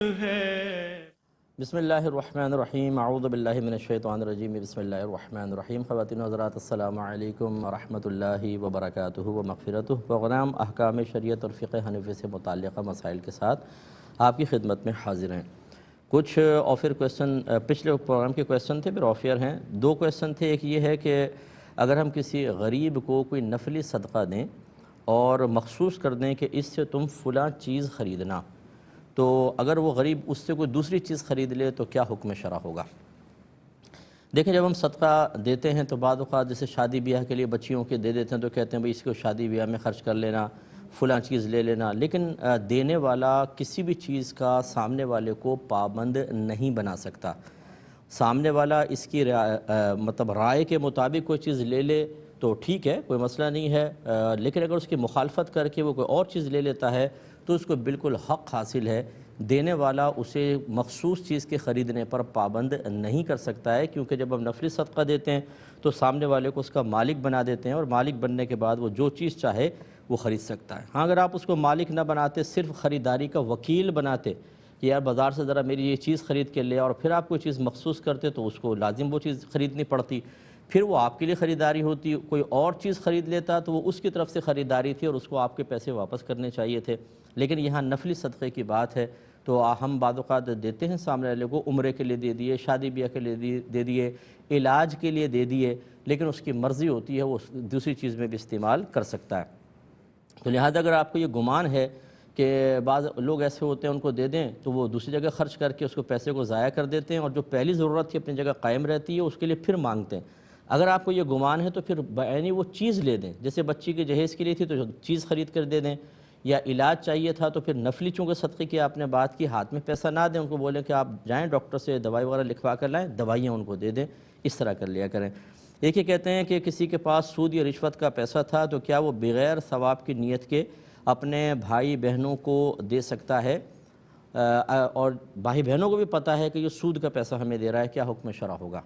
ہے۔ بسم اللہ الرحمن الرحیم، اعوذ باللہ من الشیطان الرجیم، بسم اللہ الرحمن الرحیم۔ خواتین و حضرات، السلام علیکم ورحمۃ اللہ وبرکاتہ و مغفرتہ۔ پروگرام احکام شریعت اور فقہ حنفی سے متعلقہ مسائل کے ساتھ آپ کی خدمت میں حاضر ہیں۔ کچھ آفر کویسچن پچھلے پروگرام کے کویسچن تھے، پھر آفر ہیں۔ دو کویسچن تھے، ایک یہ ہے کہ اگر ہم کسی غریب کو کوئی نفلی صدقہ دیں اور مخصوص کر دیں کہ اس سے تم فلاں چیز خریدنا، تو اگر وہ غریب اس سے کوئی دوسری چیز خرید لے تو کیا حکم شرع ہوگا؟ دیکھیں، جب ہم صدقہ دیتے ہیں تو بعض اوقات جیسے شادی بیاہ کے لیے بچیوں کے دے دیتے ہیں تو کہتے ہیں بھئی اس کو شادی بیاہ میں خرچ کر لینا، فلاں چیز لے لینا، لیکن دینے والا کسی بھی چیز کا سامنے والے کو پابند نہیں بنا سکتا۔ سامنے والا اس کی مطلب رائے کے مطابق کوئی چیز لے لے تو ٹھیک ہے، کوئی مسئلہ نہیں ہے، لیکن اگر اس کی مخالفت کر کے وہ کوئی اور چیز لے لیتا ہے تو اس کو بالکل حق حاصل ہے۔ دینے والا اسے مخصوص چیز کے خریدنے پر پابند نہیں کر سکتا ہے، کیونکہ جب ہم نفلی صدقہ دیتے ہیں تو سامنے والے کو اس کا مالک بنا دیتے ہیں، اور مالک بننے کے بعد وہ جو چیز چاہے وہ خرید سکتا ہے۔ ہاں، اگر آپ اس کو مالک نہ بناتے، صرف خریداری کا وکیل بناتے کہ یار بازار سے ذرا میری یہ چیز خرید کے لے، اور پھر آپ کوئی چیز مخصوص کرتے تو اس کو لازم وہ چیز خریدنی پڑتی، پھر وہ آپ کے لیے خریداری ہوتی، کوئی اور چیز خرید لیتا تو وہ اس کی طرف سے خریداری تھی اور اس کو آپ کے پیسے واپس کرنے چاہیے تھے۔ لیکن یہاں نفلی صدقے کی بات ہے تو ہم بعض اوقات دیتے ہیں سامنے والے کو، عمرے کے لیے دے دیے، شادی بیاہ کے لیے دے دیے، علاج کے لیے دے دیے، لیکن اس کی مرضی ہوتی ہے وہ دوسری چیز میں بھی استعمال کر سکتا ہے۔ تو لہذا اگر آپ کو یہ گمان ہے کہ بعض لوگ ایسے ہوتے ہیں ان کو دے دیں تو وہ دوسری جگہ خرچ کر کے اس کو پیسے کو ضائع کر دیتے ہیں، اور جو پہلی ضرورت تھی اپنی جگہ قائم رہتی ہے اس کے لیے پھر مانگتے ہیں۔ اگر آپ کو یہ گمان ہے تو پھر بعینی وہ چیز لے دیں، جیسے بچی کے جہیز کے لیے تھی تو چیز خرید کر دے دیں، یا علاج چاہیے تھا تو پھر نفلی چونکہ صدقے کی آپ نے بات کی، ہاتھ میں پیسہ نہ دیں، ان کو بولیں کہ آپ جائیں ڈاکٹر سے دوائی وغیرہ لکھوا کر لائیں، دوائیاں ان کو دے دیں، اس طرح کر لیا کریں۔ ایک یہ کہتے ہیں کہ کسی کے پاس سود یا رشوت کا پیسہ تھا تو کیا وہ بغیر ثواب کی نیت کے اپنے بھائی بہنوں کو دے سکتا ہے، اور بھائی بہنوں کو بھی پتہ ہے کہ یہ سود کا پیسہ ہمیں دے رہا ہے، کیا حکم شرع ہوگا؟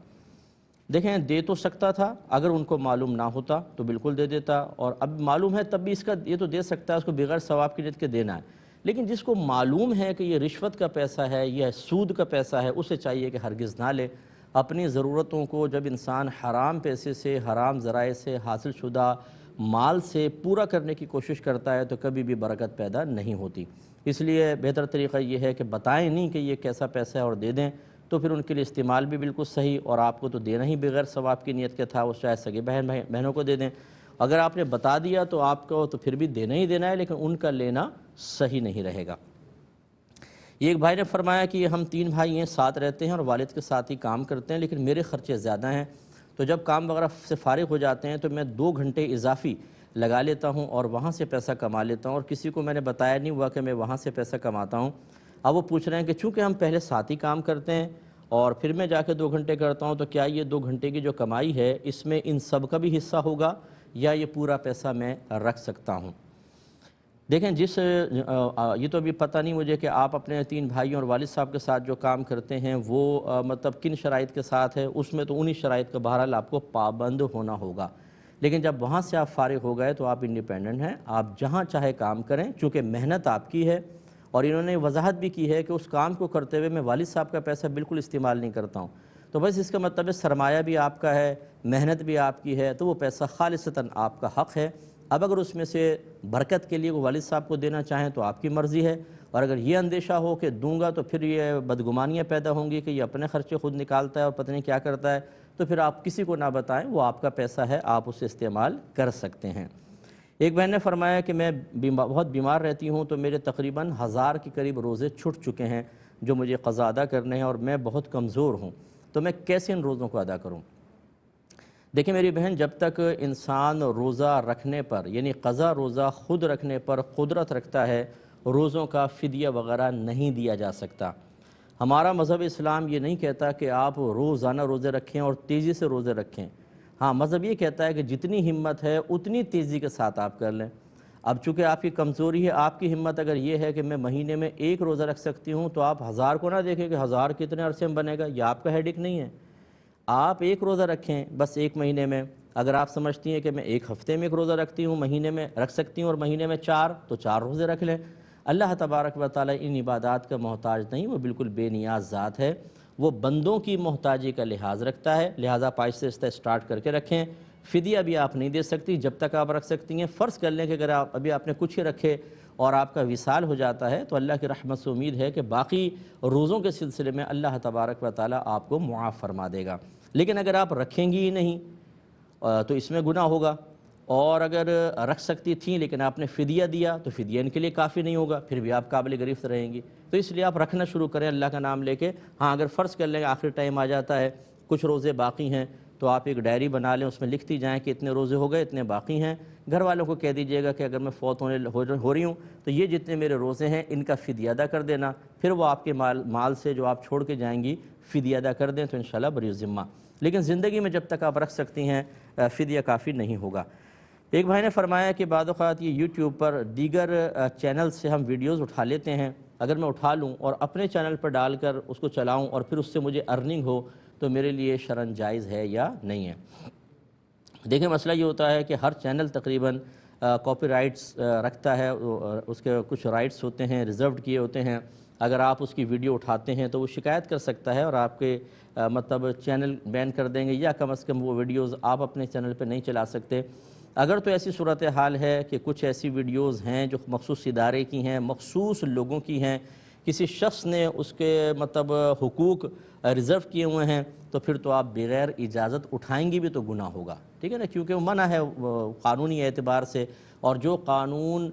دیکھیں، دے تو سکتا تھا، اگر ان کو معلوم نہ ہوتا تو بالکل دے دیتا، اور اب معلوم ہے تب بھی اس کا یہ تو دے سکتا ہے، اس کو بغیر ثواب کی نیت کے دینا ہے۔ لیکن جس کو معلوم ہے کہ یہ رشوت کا پیسہ ہے، یہ سود کا پیسہ ہے، اسے چاہیے کہ ہرگز نہ لے۔ اپنی ضرورتوں کو جب انسان حرام پیسے سے، حرام ذرائع سے حاصل شدہ مال سے پورا کرنے کی کوشش کرتا ہے تو کبھی بھی برکت پیدا نہیں ہوتی۔ اس لیے بہتر طریقہ یہ ہے کہ بتائیں نہیں کہ یہ کیسا پیسہ ہے اور دے دیں، تو پھر ان کے لیے استعمال بھی بالکل صحیح، اور آپ کو تو دینا ہی بغیر ثواب کی نیت کے تھا، وہ چاہے سگے بہنوں کو دے دیں۔ اگر آپ نے بتا دیا تو آپ کو تو پھر بھی دینا ہی دینا ہے، لیکن ان کا لینا صحیح نہیں رہے گا۔ ایک بھائی نے فرمایا کہ ہم 3 بھائی ہیں، ساتھ رہتے ہیں اور والد کے ساتھ ہی کام کرتے ہیں، لیکن میرے خرچے زیادہ ہیں، تو جب کام وغیرہ سے فارغ ہو جاتے ہیں تو میں 2 گھنٹے اضافی لگا لیتا ہوں اور وہاں سے پیسہ کما لیتا ہوں، اور کسی کو میں نے بتایا نہیں ہوا کہ میں وہاں سے پیسہ کماتا ہوں۔ اب وہ پوچھ رہے ہیں کہ چونکہ ہم پہلے ساتھ ہی کام کرتے ہیں اور پھر میں جا کے 2 گھنٹے کرتا ہوں، تو کیا یہ 2 گھنٹے کی جو کمائی ہے اس میں ان سب کا بھی حصہ ہوگا یا یہ پورا پیسہ میں رکھ سکتا ہوں؟ دیکھیں، یہ تو ابھی پتہ نہیں مجھے کہ آپ اپنے 3 بھائیوں اور والد صاحب کے ساتھ جو کام کرتے ہیں وہ مطلب کن شرائط کے ساتھ ہے، اس میں تو انہی شرائط کا بہرحال آپ کو پابند ہونا ہوگا۔ لیکن جب وہاں سے آپ فارغ ہو گئے تو آپ انڈیپینڈنٹ ہیں، آپ جہاں چاہے کام کریں، چونکہ محنت آپ کی ہے، اور انہوں نے وضاحت بھی کی ہے کہ اس کام کو کرتے ہوئے میں والد صاحب کا پیسہ بالکل استعمال نہیں کرتا ہوں، تو بس اس کا مطلب ہے سرمایہ بھی آپ کا ہے، محنت بھی آپ کی ہے، تو وہ پیسہ خالصتاً آپ کا حق ہے۔ اب اگر اس میں سے برکت کے لیے وہ والد صاحب کو دینا چاہیں تو آپ کی مرضی ہے، اور اگر یہ اندیشہ ہو کہ دوں گا تو پھر یہ بدگمانیاں پیدا ہوں گی کہ یہ اپنے خرچے خود نکالتا ہے اور پتہ نہیں کیا کرتا ہے، تو پھر آپ کسی کو نہ بتائیں، وہ آپ کا پیسہ ہے، آپ اسے استعمال کر سکتے ہیں۔ ایک بہن نے فرمایا کہ میں بہت بیمار رہتی ہوں تو میرے تقریباً 1000 کے قریب روزے چھٹ چکے ہیں جو مجھے قضا ادا کرنے ہیں، اور میں بہت کمزور ہوں، تو میں کیسے ان روزوں کو ادا کروں؟ دیکھیں میری بہن، جب تک انسان روزہ رکھنے پر یعنی قضا روزہ خود رکھنے پر قدرت رکھتا ہے، روزوں کا فدیہ وغیرہ نہیں دیا جا سکتا۔ ہمارا مذہب اسلام یہ نہیں کہتا کہ آپ روزانہ روزے رکھیں اور تیزی سے روزے رکھیں۔ ہاں، مذہب یہ کہتا ہے کہ جتنی ہمت ہے اتنی تیزی کے ساتھ آپ کر لیں۔ اب چونکہ آپ کی کمزوری ہے، آپ کی ہمت اگر یہ ہے کہ میں مہینے میں 1 روزہ رکھ سکتی ہوں، تو آپ 1000 کو نہ دیکھیں کہ 1000 کتنے عرصے میں بنے گا، یہ آپ کا ہیڈک نہیں ہے۔ آپ 1 روزہ رکھیں بس 1 مہینے میں۔ اگر آپ سمجھتی ہیں کہ میں 1 ہفتے میں 1 روزہ رکھتی ہوں، مہینے میں رکھ سکتی ہوں اور مہینے میں 4، تو 4 روزے رکھ لیں۔ اللہ تبارک و تعالی ان عبادات کا محتاج نہیں، وہ بالکل بے نیاز ذات ہے، وہ بندوں کی محتاجی کا لحاظ رکھتا ہے، لہٰذا آپ آہستہ آہستہ اسٹارٹ کر کے رکھیں۔ فدیہ بھی آپ نہیں دے سکتی جب تک آپ رکھ سکتی ہیں۔ فرض کر لیں کہ اگر ابھی آپ نے کچھ ہی رکھے اور آپ کا وصال ہو جاتا ہے تو اللہ کی رحمت سے امید ہے کہ باقی روزوں کے سلسلے میں اللہ تبارک و تعالی آپ کو معاف فرما دے گا۔ لیکن اگر آپ رکھیں گی ہی نہیں تو اس میں گناہ ہوگا، اور اگر رکھ سکتی تھیں لیکن آپ نے فدیہ دیا تو فدیہ ان کے لیے کافی نہیں ہوگا، پھر بھی آپ قابل گرفت رہیں گی۔ تو اس لیے آپ رکھنا شروع کریں اللہ کا نام لے کے۔ ہاں اگر فرض کر لیں آخری ٹائم آ جاتا ہے، کچھ روزے باقی ہیں، تو آپ ایک ڈائری بنا لیں، اس میں لکھتی جائیں کہ اتنے روزے ہو گئے، اتنے باقی ہیں۔ گھر والوں کو کہہ دیجئے گا کہ اگر میں فوت ہو رہی ہوں تو یہ جتنے میرے روزے ہیں ان کا فدیہ ادا کر دینا، پھر وہ آپ کے مال سے جو آپ چھوڑ کے جائیں گی فدیہ ادا کر دیں تو انشاءاللہ بری ذمہ۔ لیکن زندگی میں جب تک آپ رکھ سکتی ہیں فدیہ کافی نہیں ہوگا۔ ایک بھائی نے فرمایا کہ بعض اوقات یہ یوٹیوب پر دیگر چینل سے ہم ویڈیوز اٹھا لیتے ہیں، اگر میں اٹھا لوں اور اپنے چینل پر ڈال کر اس کو چلاؤں اور پھر اس سے مجھے ارننگ ہو تو میرے لیے شرعاً جائز ہے یا نہیں ہے؟ دیکھیں مسئلہ یہ ہوتا ہے کہ ہر چینل تقریباً کاپی رائٹس رکھتا ہے، اس کے کچھ رائٹس ہوتے ہیں ریزروڈ کیے ہوتے ہیں۔ اگر آپ اس کی ویڈیو اٹھاتے ہیں تو وہ شکایت کر سکتا ہے اور آپ کے مطلب چینل بین کر دیں گے، یا کم از کم وہ ویڈیوز آپ اپنے چینل پہ نہیں چلا سکتے۔ اگر تو ایسی صورتحال ہے کہ کچھ ایسی ویڈیوز ہیں جو مخصوص ادارے کی ہیں، مخصوص لوگوں کی ہیں، کسی شخص نے اس کے مطلب حقوق ریزرو کیے ہوئے ہیں، تو پھر تو آپ بغیر اجازت اٹھائیں گی بھی تو گناہ ہوگا، ٹھیک ہے نا، کیونکہ وہ منع ہے قانونی اعتبار سے، اور جو قانون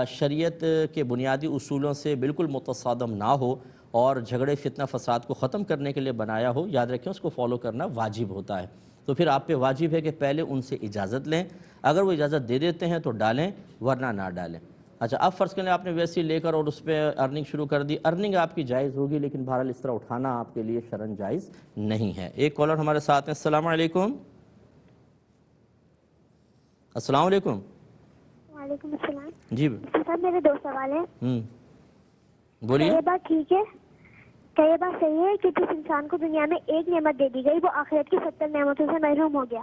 شریعت کے بنیادی اصولوں سے بالکل متصادم نہ ہو اور جھگڑے فتنہ فساد کو ختم کرنے کے لیے بنایا ہو، یاد رکھیں اس کو فالو کرنا واجب ہوتا ہے۔ تو پھر آپ پہ واجب ہے کہ پہلے ان سے اجازت لیں، اگر وہ اجازت دے دیتے ہیں تو ڈالیں ورنہ نہ ڈالیں۔ اچھا اب فرض کریں آپ نے ویسے ہی لے کر اور اس پہ ارننگ شروع کر دی، ارننگ آپ کی جائز ہوگی لیکن بہرحال اس طرح اٹھانا آپ کے لیے شرعاً جائز نہیں ہے۔ ایک کالر ہمارے ساتھ ہیں، السلام علیکم۔ السلام علیکم۔ وعلیکم السلام۔ جی صاحب میرے 2 سوال ہیں۔ بولیے۔ یہ بات ٹھیک ہے، کیا یہ بات صحیح ہے کہ جس انسان کو دنیا میں ایک نعمت دے دی گئی وہ آخرت کی 70 نعمتوں سے محروم ہو گیا؟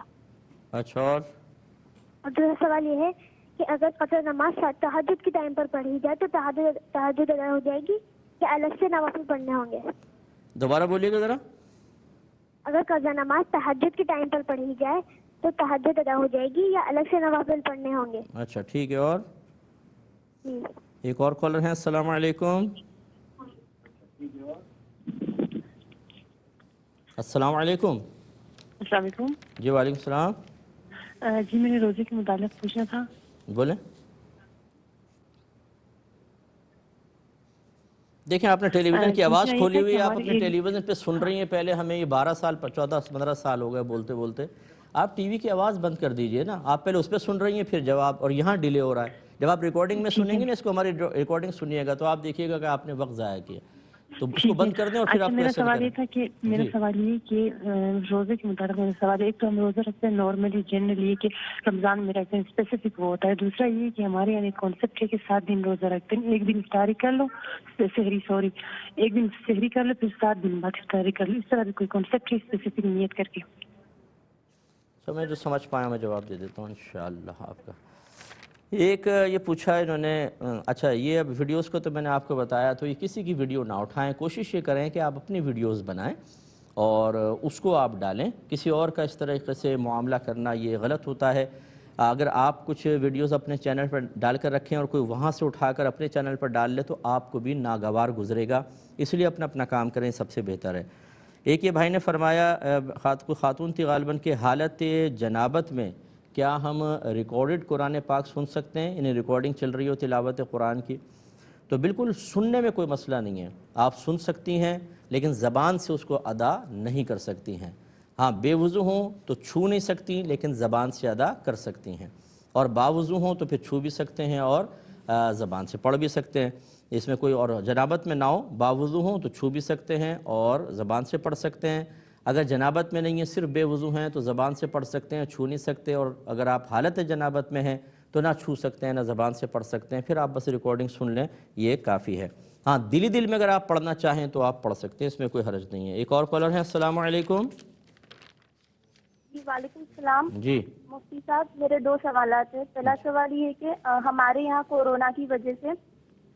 اچھا اور دوسرا سوال یہ ہے کہ اگر قصر نماز تہجد کے ٹائم پر پڑھی جائے تو تہجد ادا ہو جائے گی یا الگ سے نوافل پڑھنے ہوں گے؟ دوبارہ بولیے گا ذرا۔ اگر قضا نماز تہجد کے ٹائم پر پڑھی جائے تو تہجد ادا ہو جائے گی یا الگ سے نوافل پڑھنے ہوں گے؟ اچھا ٹھیک ہے، اور ایک اور کالر ہیں، السلام علیکم۔ السلام علیکم۔ السلام علیکم۔ جی وعلیکم السلام۔ جی میں نے روزے کے متعلق پوچھنا تھا۔ بولیں۔ دیکھیں آپ نے ٹیلی ویژن کی آواز کھولی ہوئی ہے، آپ اپنے ٹیلی ویژن پہ سن رہی ہیں، پہلے ہمیں یہ 12 سال 14-15 سال ہو گئے بولتے بولتے، آپ ٹی وی کی آواز بند کر دیجئے نا، آپ پہلے اس پہ سن رہی ہیں پھر جواب، اور یہاں ڈیلے ہو رہا ہے۔ جب آپ ریکارڈنگ میں سنیں گے نا، اس کو ہماری ریکارڈنگ سنیے گا تو آپ دیکھیے گا کہ آپ نے وقت ضائع کیا، تو اس کو بند کر دیں اور پھر آپ میرا کویسچن سوال کریں۔ یہ تھا کہ کہ روزے کے متعلق میرا سوال ہے، ایک تو ہم روزہ رکھتے ہیں نارملی جنرلی کہ رمضان میں رکھتے ہیں، اسپیسیفک وہ ہوتا ہے، دوسرا یہ کہ ہمارے یہاں ایک کانسیپٹ ہے کہ 7 دن روزہ رکھتے ہیں، ایک دن افطاری کر لو ایک دن سحری کر لو پھر 7 دن بعد افطاری کر لو، اس طرح بھی کوئی کانسیپٹ ہے اسپیسیفک نیت کر کے؟ تو میں جو سمجھ پایا میں جواب دے دیتا ہوں انشاءاللہ آپ کا۔ ایک یہ پوچھا انہوں نے، اچھا یہ اب ویڈیوز کو تو میں نے آپ کو بتایا، تو یہ کسی کی ویڈیو نہ اٹھائیں، کوشش یہ کریں کہ آپ اپنی ویڈیوز بنائیں اور اس کو آپ ڈالیں، کسی اور کا اس طریقے سے معاملہ کرنا یہ غلط ہوتا ہے۔ اگر آپ کچھ ویڈیوز اپنے چینل پر ڈال کر رکھیں اور کوئی وہاں سے اٹھا کر اپنے چینل پر ڈال لے تو آپ کو بھی ناگوار گزرے گا، اس لیے اپنا کام کریں، سب سے بہتر ہے۔ ایک یہ بھائی نے فرمایا خاتون تھی غالباً کہ حالت جنابت میں کیا ہم ریکارڈڈ قرآن پاک سن سکتے ہیں، انہیں ریکارڈنگ چل رہی ہو تلاوت قرآن کی؟ تو بالکل سننے میں کوئی مسئلہ نہیں ہے، آپ سن سکتی ہیں لیکن زبان سے اس کو ادا نہیں کر سکتی ہیں۔ ہاں بے وضو ہوں تو چھو نہیں سکتی لیکن زبان سے ادا کر سکتی ہیں، اور باوضو ہوں تو پھر چھو بھی سکتے ہیں اور زبان سے پڑھ بھی سکتے ہیں، اس میں کوئی اور جنابت میں نہ ہو، باوضو ہوں تو چھو بھی سکتے ہیں اور زبان سے پڑھ سکتے ہیں۔ اگر جنابت میں نہیں ہے، صرف بے وضو ہیں تو زبان سے پڑھ سکتے ہیں، چھو نہیں سکتے، اور اگر آپ حالت جنابت میں ہیں تو نہ چھو سکتے ہیں نہ زبان سے پڑھ سکتے ہیں، پھر آپ بس ریکارڈنگ سن لیں، یہ کافی ہے۔ ہاں دل میں اگر آپ پڑھنا چاہیں تو آپ پڑھ سکتے ہیں، اس میں کوئی حرج نہیں ہے۔ ایک اور کالر ہے، السلام علیکم۔ جی وعلیکم السلام۔ جی مفتی صاحب میرے 2 سوالات ہیں۔ پہلا سوال یہ ہے کہ ہمارے یہاں کورونا کی وجہ سے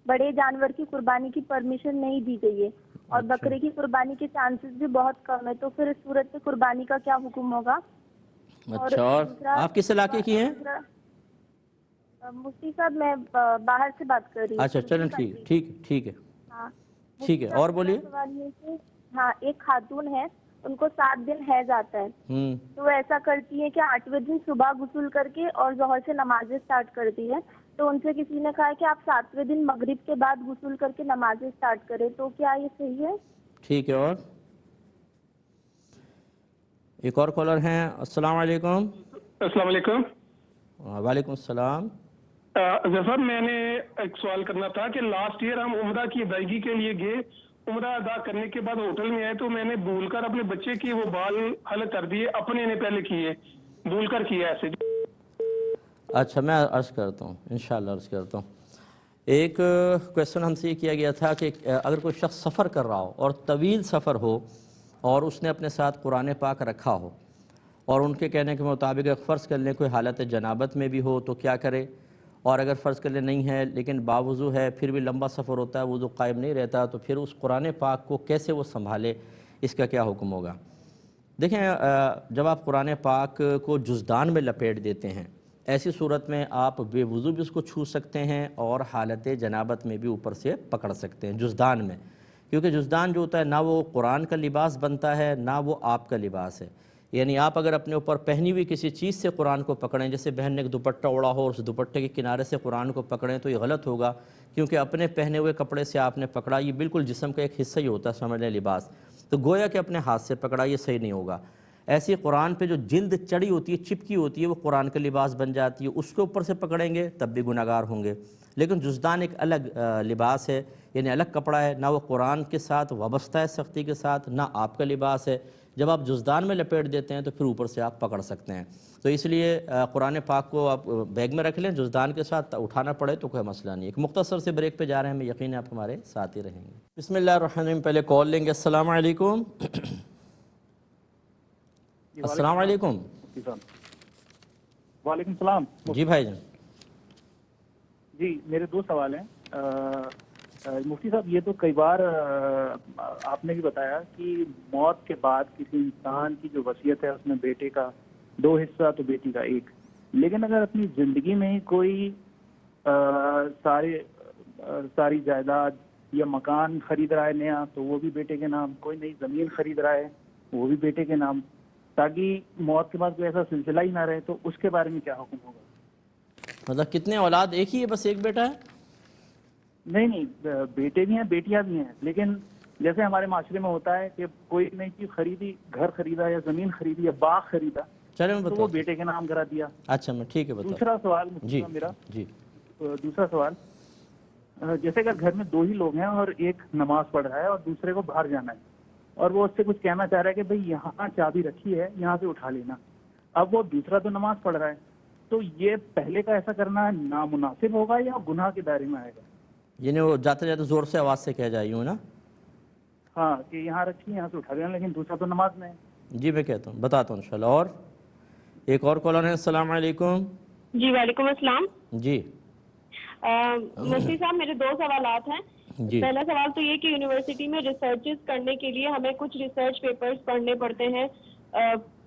بڑے جانور کی قربانی کی پرمیشن نہیں دی گئی ہے اور بکرے کی قربانی کے چانسز بھی بہت کم ہے، تو پھر اس صورت میں قربانی کا کیا حکم ہوگا؟ اچھا، اور آپ کس علاقے کی ہیں؟ مفتی صاحب میں باہر سے بات کر رہی ہوں. اچھا چلیں ٹھیک ہے ہاں ٹھیک ہے، اور بولیے. سوال یہ کہ ہاں ایک خاتون ہے، ان کو 7 دن حیض آتا ہے، تو وہ ایسا کرتی ہے کہ 8ویں دن صبح غسل کر کے اور ظہر سے نمازیں اسٹارٹ کرتی ہے. تو ان سے کسی نے کہا کہ آپ 7ویں دن مغرب کے بعد غسل کر کے نمازیں اسٹارٹ کریں، تو کیا یہ صحیح ہے؟ ٹھیک ہے، اور ایک اور کالر ہیں. السلام علیکم. السلام علیکم. وعلیکم السلام. ظفر، میں نے ایک سوال کرنا تھا کہ لاسٹ ایئر ہم عمرہ کی ادائیگی کے لیے گئے، عمرہ ادا کرنے کے بعد ہوٹل میں آئے تو میں نے بھول کر اپنے بچے کی وہ بال حلق کر دیے، اپنے نے پہلے کیے، بھول کر کیا ایسے. اچھا میں عرض کرتا ہوں، انشاءاللہ عرض کرتا ہوں. ایک کویسچن ہم سے یہ کیا گیا تھا کہ اگر کوئی شخص سفر کر رہا ہو اور طویل سفر ہو اور اس نے اپنے ساتھ قرآن پاک رکھا ہو اور ان کے کہنے کے مطابق فرض کر لیں کوئی حالت جنابت میں بھی ہو تو کیا کرے، اور اگر فرض کر لیں نہیں ہے لیکن باوضو ہے پھر بھی لمبا سفر ہوتا ہے، وضو قائم نہیں رہتا، تو پھر اس قرآن پاک کو کیسے وہ سنبھالے، اس کا کیا حکم ہوگا؟ دیکھیں، جب آپ قرآن پاک کو جزدان میں لپیٹ دیتے ہیں، ایسی صورت میں آپ بے وضو بھی اس کو چھو سکتے ہیں اور حالت جنابت میں بھی اوپر سے پکڑ سکتے ہیں جزدان میں، کیونکہ جزدان جو ہوتا ہے نہ وہ قرآن کا لباس بنتا ہے نہ وہ آپ کا لباس ہے. یعنی آپ اگر اپنے اوپر پہنی ہوئی کسی چیز سے قرآن کو پکڑیں، جیسے بہن نے ایک دوپٹہ اوڑا ہو اور اس دوپٹے کے کنارے سے قرآن کو پکڑیں تو یہ غلط ہوگا، کیونکہ اپنے پہنے ہوئے کپڑے سے آپ نے پکڑا، یہ بالکل جسم کا ایک حصہ ہی ہوتا ہے سمجھ لیں لباس، تو گویا کہ اپنے ہاتھ سے پکڑا، یہ صحیح نہیں ہوگا. ایسی قرآن پہ جو جلد چڑی ہوتی ہے، چپکی ہوتی ہے، وہ قرآن کا لباس بن جاتی ہے، اس کے اوپر سے پکڑیں گے تب بھی گناہگار ہوں گے. لیکن جزدان ایک الگ لباس ہے، یعنی الگ کپڑا ہے، نہ وہ قرآن کے ساتھ وابستہ ہے سختی کے ساتھ، نہ آپ کا لباس ہے. جب آپ جزدان میں لپیٹ دیتے ہیں تو پھر اوپر سے آپ پکڑ سکتے ہیں. تو اس لیے قرآن پاک کو آپ بیگ میں رکھ لیں، جزدان کے ساتھ اٹھانا پڑے تو کوئی مسئلہ نہیں. ایک مختصر سے بریک پہ جا رہے ہیں، ہمیں یقین ہے آپ ہمارے ساتھ ہی رہیں گے. بسم اللہ الرحمن الرحیم. پہلے کال لیں گے. السلام علیکم. السلام علیکم. وعلیکم السلام. جی بھائی جان. جی میرے 2 سوال ہیں. مفتی صاحب، یہ تو کئی بار آپ نے بھی بتایا کہ موت کے بعد کسی انسان کی جو وصیت ہے اس میں بیٹے کا 2 حصہ تو بیٹی کا 1، لیکن اگر اپنی زندگی میں ہی کوئی ساری جائیداد یا مکان خرید رہا ہے نیا تو وہ بھی بیٹے کے نام، کوئی نئی زمین خرید رہا ہے وہ بھی بیٹے کے نام، تاکہ موت کے بعد کوئی ایسا سلسلہ ہی نہ رہے، تو اس کے بارے میں کیا حکم ہوگا؟ مطلب کتنے اولاد؟ ایک ہی ہے، بس ایک بیٹا ہے؟ نہیں، بیٹے بھی ہیں بیٹیاں بھی ہیں، لیکن جیسے ہمارے معاشرے میں ہوتا ہے کہ کوئی نئی چیز خریدی، گھر خریدا یا زمین خریدی یا باغ خریدا، چلے میں تو وہ بیٹے کے نام کرا دیا. اچھا میں ٹھیک ہے بتا. دوسرا سوال جی میرا جی دوسرا سوال، جیسے اگر گھر میں 2 ہی لوگ ہیں اور ایک نماز پڑھ رہا ہے اور دوسرے کو باہر جانا ہے اور وہ اس سے کچھ کہنا چاہ رہا ہے کہ بھئی یہاں چابی رکھی ہے، یہاں سے اٹھا لینا. اب وہ دوسرا تو نماز پڑھ رہا ہے، تو یہ پہلے کا ایسا کرنا نامناسب ہوگا یا گناہ کے دائرے میں آئے گا؟ یعنی وہ جاتے جاتے زور سے آواز سے کہہ جائے یوں نا؟ ہاں، کہ یہاں رکھی، یہاں سے اٹھا لینا، لیکن دوسرا تو نماز میں ہے. جی میں کہتا ہوں، بتاتا ہوں انشاءاللہ. اور ایک اور کالر ہے. السلام علیکم. جی وعلیکم السلام. جی مفتی صاحب، میرے 2 سوالات ہیں. جی. پہلا سوال تو یہ کہ یونیورسٹی میں ریسرچز کرنے کے لیے ہمیں کچھ ریسرچ پیپرز پڑھنے پڑتے ہیں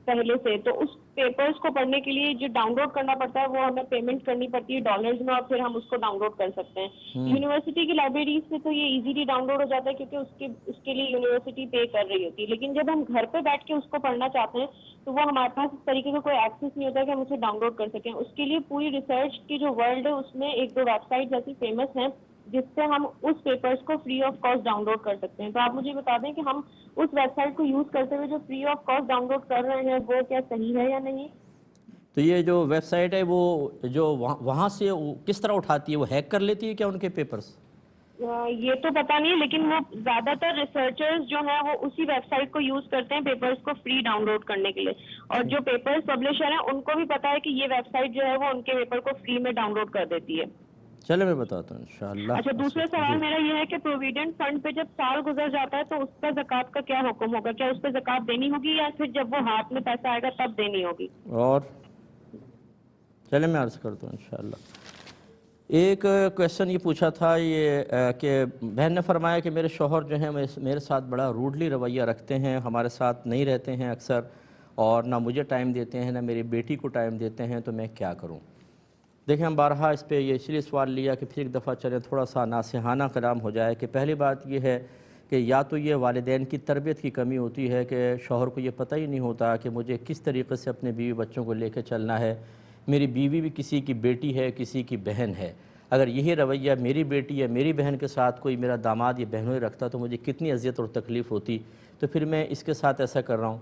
پہلے سے، تو اس پیپرز کو پڑھنے کے لیے جو ڈاؤن لوڈ کرنا پڑتا ہے وہ ہمیں پیمنٹ کرنی پڑتی ہے ڈالرز میں، اور پھر ہم اس کو ڈاؤن لوڈ کر سکتے ہیں. یونیورسٹی کی لائبریریز سے تو یہ ایزیلی ڈاؤن لوڈ ہو جاتا ہے کیونکہ اس کے لیے یونیورسٹی پے کر رہی ہوتی ہے. لیکن جب ہم گھر پہ بیٹھ کے اس کو پڑھنا چاہتے ہیں تو وہ ہمارے پاس اس طریقے کا کوئی ایکسیس نہیں ہوتا ہے کہ ہم اسے ڈاؤن لوڈ کر سکیں. اس کے لیے پوری ریسرچ کی جو ورلڈ ہے اس میں 1-2 ویب سائٹ ایسی فیمس ہیں جس سے ہم اس پیپرز کو free of cost download کر سکتے ہیں. تو آپ مجھے بتا دیں کہ ہم اس ویب سائٹ کو یوز کرتے ہوئے جو free of cost download کر رہے ہیں وہ کیا صحیح ہے یا نہیں؟ تو یہ جو ویب سائٹ ہے وہ جو وہاں سے کس طرح اٹھاتی ہے؟ وہ ہیک کر لیتی ہے کیا ان کے پیپرز؟ یہ تو پتہ نہیں، لیکن وہ زیادہ تر ریسرچرز جو ہیں وہ اسی ویب سائٹ کو یوز کرتے ہیں پیپرز کو فری ڈاؤن لوڈ کرنے کے لیے، اور جو پیپرز پبلشر ہیں ان کو بھی پتہ ہے کہ یہ ویب سائٹ جو ہے وہ ان کے پیپر کو فری میں ڈاؤن لوڈ کر دیتی ہے. چلے میں بتاتا ہوں انشاءاللہ. اچھا، دوسرا سوال میرا یہ ہے کہ پروویڈنٹ فنڈ پہ جب سال گزر جاتا ہے تو اس کا زکوٰۃ کا کیا حکم ہوگا؟ کیا اس پہ زکوٰۃ دینی ہوگی یا پھر جب وہ ہاتھ میں پیسہ آئے گا تب دینی ہوگی؟ اور چلے میں عرض کرتا ہوں انشاءاللہ. ایک کویشچن یہ پوچھا تھا یہ کہ بہن نے فرمایا کہ میرے شوہر جو ہیں میرے ساتھ بڑا روڈلی رویہ رکھتے ہیں، ہمارے ساتھ نہیں رہتے ہیں اکثر، اور نہ مجھے ٹائم دیتے ہیں نہ میری بیٹی کو ٹائم دیتے ہیں، تو میں کیا کروں؟ دیکھیں ہم بارہا اس پہ یہ اس لیے سوال لیا کہ پھر ایک دفعہ چلیں تھوڑا سا ناصحانہ کلام ہو جائے کہ پہلی بات یہ ہے کہ یا تو یہ والدین کی تربیت کی کمی ہوتی ہے کہ شوہر کو یہ پتہ ہی نہیں ہوتا کہ مجھے کس طریقے سے اپنے بیوی بچوں کو لے کے چلنا ہے، میری بیوی بھی کسی کی بیٹی ہے، کسی کی بہن ہے، اگر یہی رویہ میری بیٹی یا میری بہن کے ساتھ کوئی میرا داماد یا بہنوئی رکھتا تو مجھے کتنی اذیت اور تکلیف ہوتی، تو پھر میں اس کے ساتھ ایسا کر رہا ہوں۔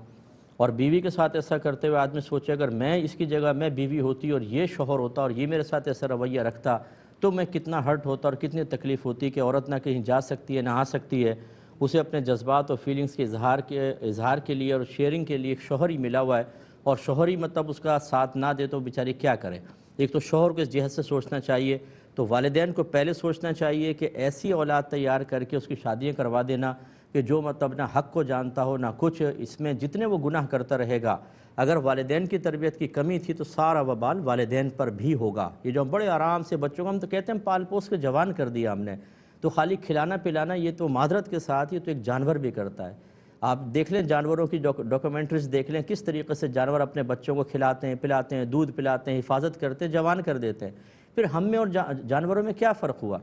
اور بیوی کے ساتھ ایسا کرتے ہوئے آدمی سوچے اگر میں اس کی جگہ میں بیوی ہوتی اور یہ شوہر ہوتا اور یہ میرے ساتھ ایسا رویہ رکھتا تو میں کتنا ہرٹ ہوتا اور کتنی تکلیف ہوتی کہ عورت نہ کہیں جا سکتی ہے نہ آ سکتی ہے، اسے اپنے جذبات اور فیلنگز کے اظہار کے لیے اور شیئرنگ کے لیے ایک شوہر ہی ملا ہوا ہے، اور شوہر ہی مطلب اس کا ساتھ نہ دے تو بیچاری کیا کرے؟ ایک تو شوہر کو اس جہت سے سوچنا چاہیے، تو والدین کو پہلے سوچنا چاہیے کہ ایسی اولاد تیار کر کے اس کی شادیاں کروا دینا کہ جو مطلب نہ حق کو جانتا ہو نہ کچھ، اس میں جتنے وہ گناہ کرتا رہے گا، اگر والدین کی تربیت کی کمی تھی تو سارا وبال والدین پر بھی ہوگا۔ یہ جو ہم بڑے آرام سے بچوں کو ہم تو کہتے ہیں پال پوس کے جوان کر دیا ہم نے، تو خالی کھلانا پلانا یہ تو معذرت کے ساتھ یہ تو ایک جانور بھی کرتا ہے۔ آپ دیکھ لیں جانوروں کی ڈاکومنٹریز دیکھ لیں کس طریقے سے جانور اپنے بچوں کو کھلاتے ہیں پلاتے ہیں، دودھ پلاتے ہیں، حفاظت کرتے ہیں، جوان کر دیتے ہیں۔ پھر ہم میں اور جانوروں میں کیا فرق ہوا؟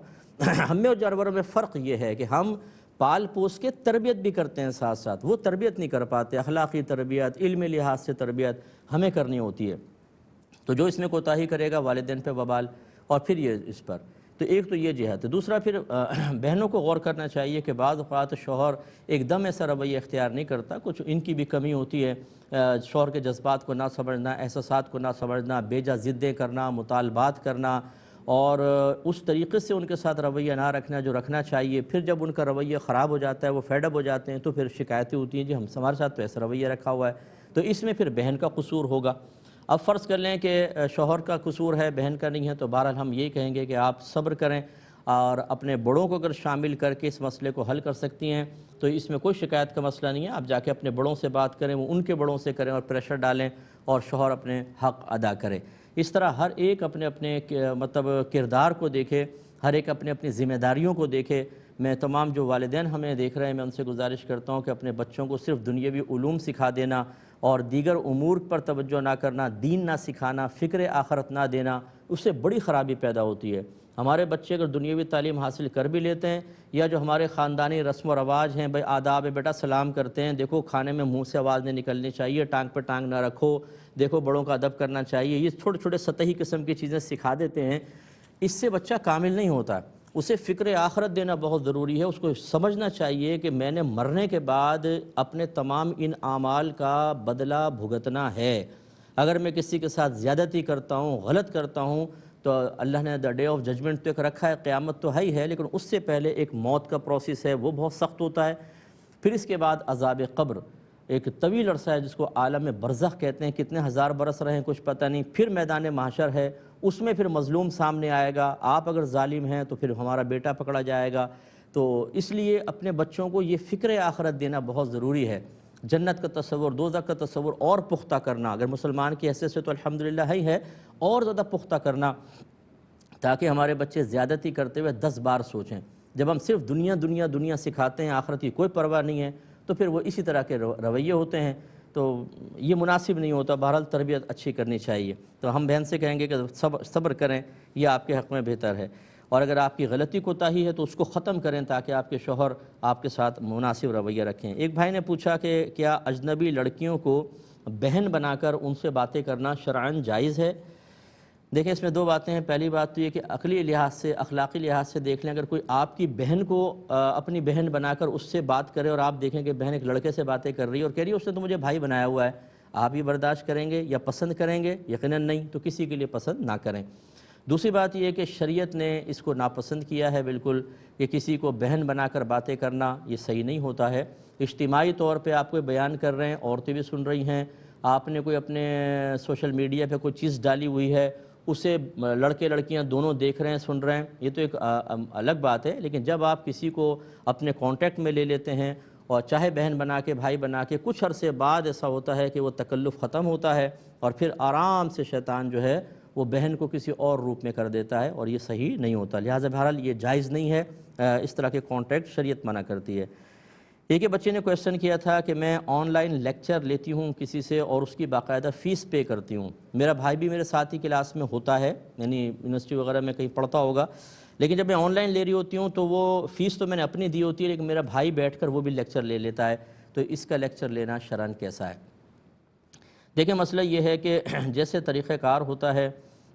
ہم میں اور جانوروں میں فرق یہ ہے کہ ہم پال پوس کے تربیت بھی کرتے ہیں ساتھ ساتھ، وہ تربیت نہیں کر پاتے، اخلاقی تربیت، علمی لحاظ سے تربیت ہمیں کرنی ہوتی ہے، تو جو اس میں کوتاہی کرے گا والدین پہ وبال، اور پھر یہ اس پر تو ایک تو یہ جہت ہے۔ دوسرا پھر بہنوں کو غور کرنا چاہیے کہ بعض اوقات شوہر ایک دم ایسا رویہ اختیار نہیں کرتا، کچھ ان کی بھی کمی ہوتی ہے، شوہر کے جذبات کو نہ سمجھنا، احساسات کو نہ سمجھنا، بے جا ضدیں کرنا، مطالبات کرنا، اور اس طریقے سے ان کے ساتھ رویہ نہ رکھنا جو رکھنا چاہیے۔ پھر جب ان کا رویہ خراب ہو جاتا ہے، وہ فیڈ اپ ہو جاتے ہیں، تو پھر شکایتیں ہوتی ہیں جی ہمارے ساتھ تو ایسا رویہ رکھا ہوا ہے، تو اس میں پھر بہن کا قصور ہوگا۔ اب فرض کر لیں کہ شوہر کا قصور ہے بہن کا نہیں ہے، تو بہرحال ہم یہی کہیں گے کہ آپ صبر کریں، اور اپنے بڑوں کو اگر شامل کر کے اس مسئلے کو حل کر سکتی ہیں تو اس میں کوئی شکایت کا مسئلہ نہیں ہے۔ آپ جا کے اپنے بڑوں سے بات کریں، وہ ان کے بڑوں سے کریں اور پریشر ڈالیں، اور شوہر اپنے حق ادا کرے۔ اس طرح ہر ایک اپنے اپنے مطلب کردار کو دیکھے، ہر ایک اپنے اپنی ذمہ داریوں کو دیکھے۔ میں تمام جو والدین ہمیں دیکھ رہے ہیں میں ان سے گزارش کرتا ہوں کہ اپنے بچوں کو صرف دنیاوی علوم سکھا دینا اور دیگر امور پر توجہ نہ کرنا، دین نہ سکھانا، فکر آخرت نہ دینا، اس سے بڑی خرابی پیدا ہوتی ہے۔ ہمارے بچے اگر دنیاوی تعلیم حاصل کر بھی لیتے ہیں، یا جو ہمارے خاندانی رسم و رواج ہیں، بھائی آداب ہے، بیٹا سلام کرتے ہیں، دیکھو کھانے میں منہ سے آواز نہیں نکلنی چاہیے، ٹانگ پہ ٹانگ نہ رکھو، دیکھو بڑوں کا ادب کرنا چاہیے، یہ چھوٹے چھوٹے سطحی قسم کی چیزیں سکھا دیتے ہیں، اس سے بچہ کامل نہیں ہوتا۔ اسے فکر آخرت دینا بہت ضروری ہے، اس کو سمجھنا چاہیے کہ میں نے مرنے کے بعد اپنے تمام ان اعمال کا بدلہ بھگتنا ہے۔ اگر میں کسی کے ساتھ زیادتی کرتا ہوں، غلط کرتا ہوں، تو اللہ نے دا ڈے آف ججمنٹ تو ایک رکھا ہے، قیامت تو ہے ہی ہے، لیکن اس سے پہلے ایک موت کا پروسیس ہے، وہ بہت سخت ہوتا ہے۔ پھر اس کے بعد عذاب قبر ایک طویل عرصہ ہے جس کو عالم برزخ کہتے ہیں، کتنے ہزار برس رہے ہیں کچھ پتہ نہیں۔ پھر میدان محشر ہے، اس میں پھر مظلوم سامنے آئے گا، آپ اگر ظالم ہیں تو پھر ہمارا بیٹا پکڑا جائے گا۔ تو اس لیے اپنے بچوں کو یہ فکر آخرت دینا بہت ضروری ہے، جنت کا تصور، دوزخ کا تصور اور پختہ کرنا، اگر مسلمان کی حیثیت سے تو الحمدللہ ہی ہے، اور زیادہ پختہ کرنا، تاکہ ہمارے بچے زیادتی کرتے ہوئے 10 بار سوچیں۔ جب ہم صرف دنیا دنیا دنیا سکھاتے ہیں، آخرت کی کوئی پرواہ نہیں ہے، تو پھر وہ اسی طرح کے رویے ہوتے ہیں، تو یہ مناسب نہیں ہوتا۔ بہرحال تربیت اچھی کرنی چاہیے۔ تو ہم بہن سے کہیں گے کہ صبر کریں، یہ آپ کے حق میں بہتر ہے، اور اگر آپ کی غلطی کوتاہی ہے تو اس کو ختم کریں تاکہ آپ کے شوہر آپ کے ساتھ مناسب رویہ رکھیں۔ ایک بھائی نے پوچھا کہ کیا اجنبی لڑکیوں کو بہن بنا کر ان سے باتیں کرنا شرعاً جائز ہے؟ دیکھیں اس میں دو باتیں ہیں۔ پہلی بات تو یہ کہ عقلی لحاظ سے، اخلاقی لحاظ سے دیکھ لیں، اگر کوئی آپ کی بہن کو اپنی بہن بنا کر اس سے بات کرے، اور آپ دیکھیں کہ بہن ایک لڑکے سے باتیں کر رہی ہے اور کہہ رہی ہے اس نے تو مجھے بھائی بنایا ہوا ہے، آپ یہ برداشت کریں گے یا پسند کریں گے؟ یقیناً نہیں، تو کسی کے لیے پسند نہ کریں۔ دوسری بات یہ ہے کہ شریعت نے اس کو ناپسند کیا ہے بالکل، کہ کسی کو بہن بنا کر باتیں کرنا یہ صحیح نہیں ہوتا ہے۔ اجتماعی طور پہ آپ کوئی بیان کر رہے ہیں، عورتیں بھی سن رہی ہیں، آپ نے کوئی اپنے سوشل میڈیا پہ کوئی چیز ڈالی ہوئی ہے، اسے لڑکے لڑکیاں دونوں دیکھ رہے ہیں، سن رہے ہیں، یہ تو ایک الگ بات ہے۔ لیکن جب آپ کسی کو اپنے کانٹیکٹ میں لے لیتے ہیں، اور چاہے بہن بنا کے، بھائی بنا کے، کچھ عرصے بعد ایسا ہوتا ہے کہ وہ تکلف ختم ہوتا ہے، اور پھر آرام سے شیطان جو ہے وہ بہن کو کسی اور روپ میں کر دیتا ہے، اور یہ صحیح نہیں ہوتا. لہٰذا بہرحال یہ جائز نہیں ہے، اس طرح کے کانٹیکٹ شریعت منع کرتی ہے. ایک بچے نے کویسچن کیا تھا کہ میں آن لائن لیکچر لیتی ہوں کسی سے اور اس کی باقاعدہ فیس پے کرتی ہوں. میرا بھائی بھی میرے ساتھ ہی کلاس میں ہوتا ہے، یعنی یونیورسٹی وغیرہ میں کہیں پڑھتا ہوگا، لیکن جب میں آن لائن لے رہی ہوتی ہوں تو وہ فیس تو میں نے اپنی دی ہوتی ہے، لیکن میرا بھائی بیٹھ کر وہ بھی لیکچر لے لیتا ہے. تو اس کا لیکچر لینا شرعاً کیسا ہے؟ دیکھیں مسئلہ یہ ہے کہ جیسے طریقہ کار ہوتا ہے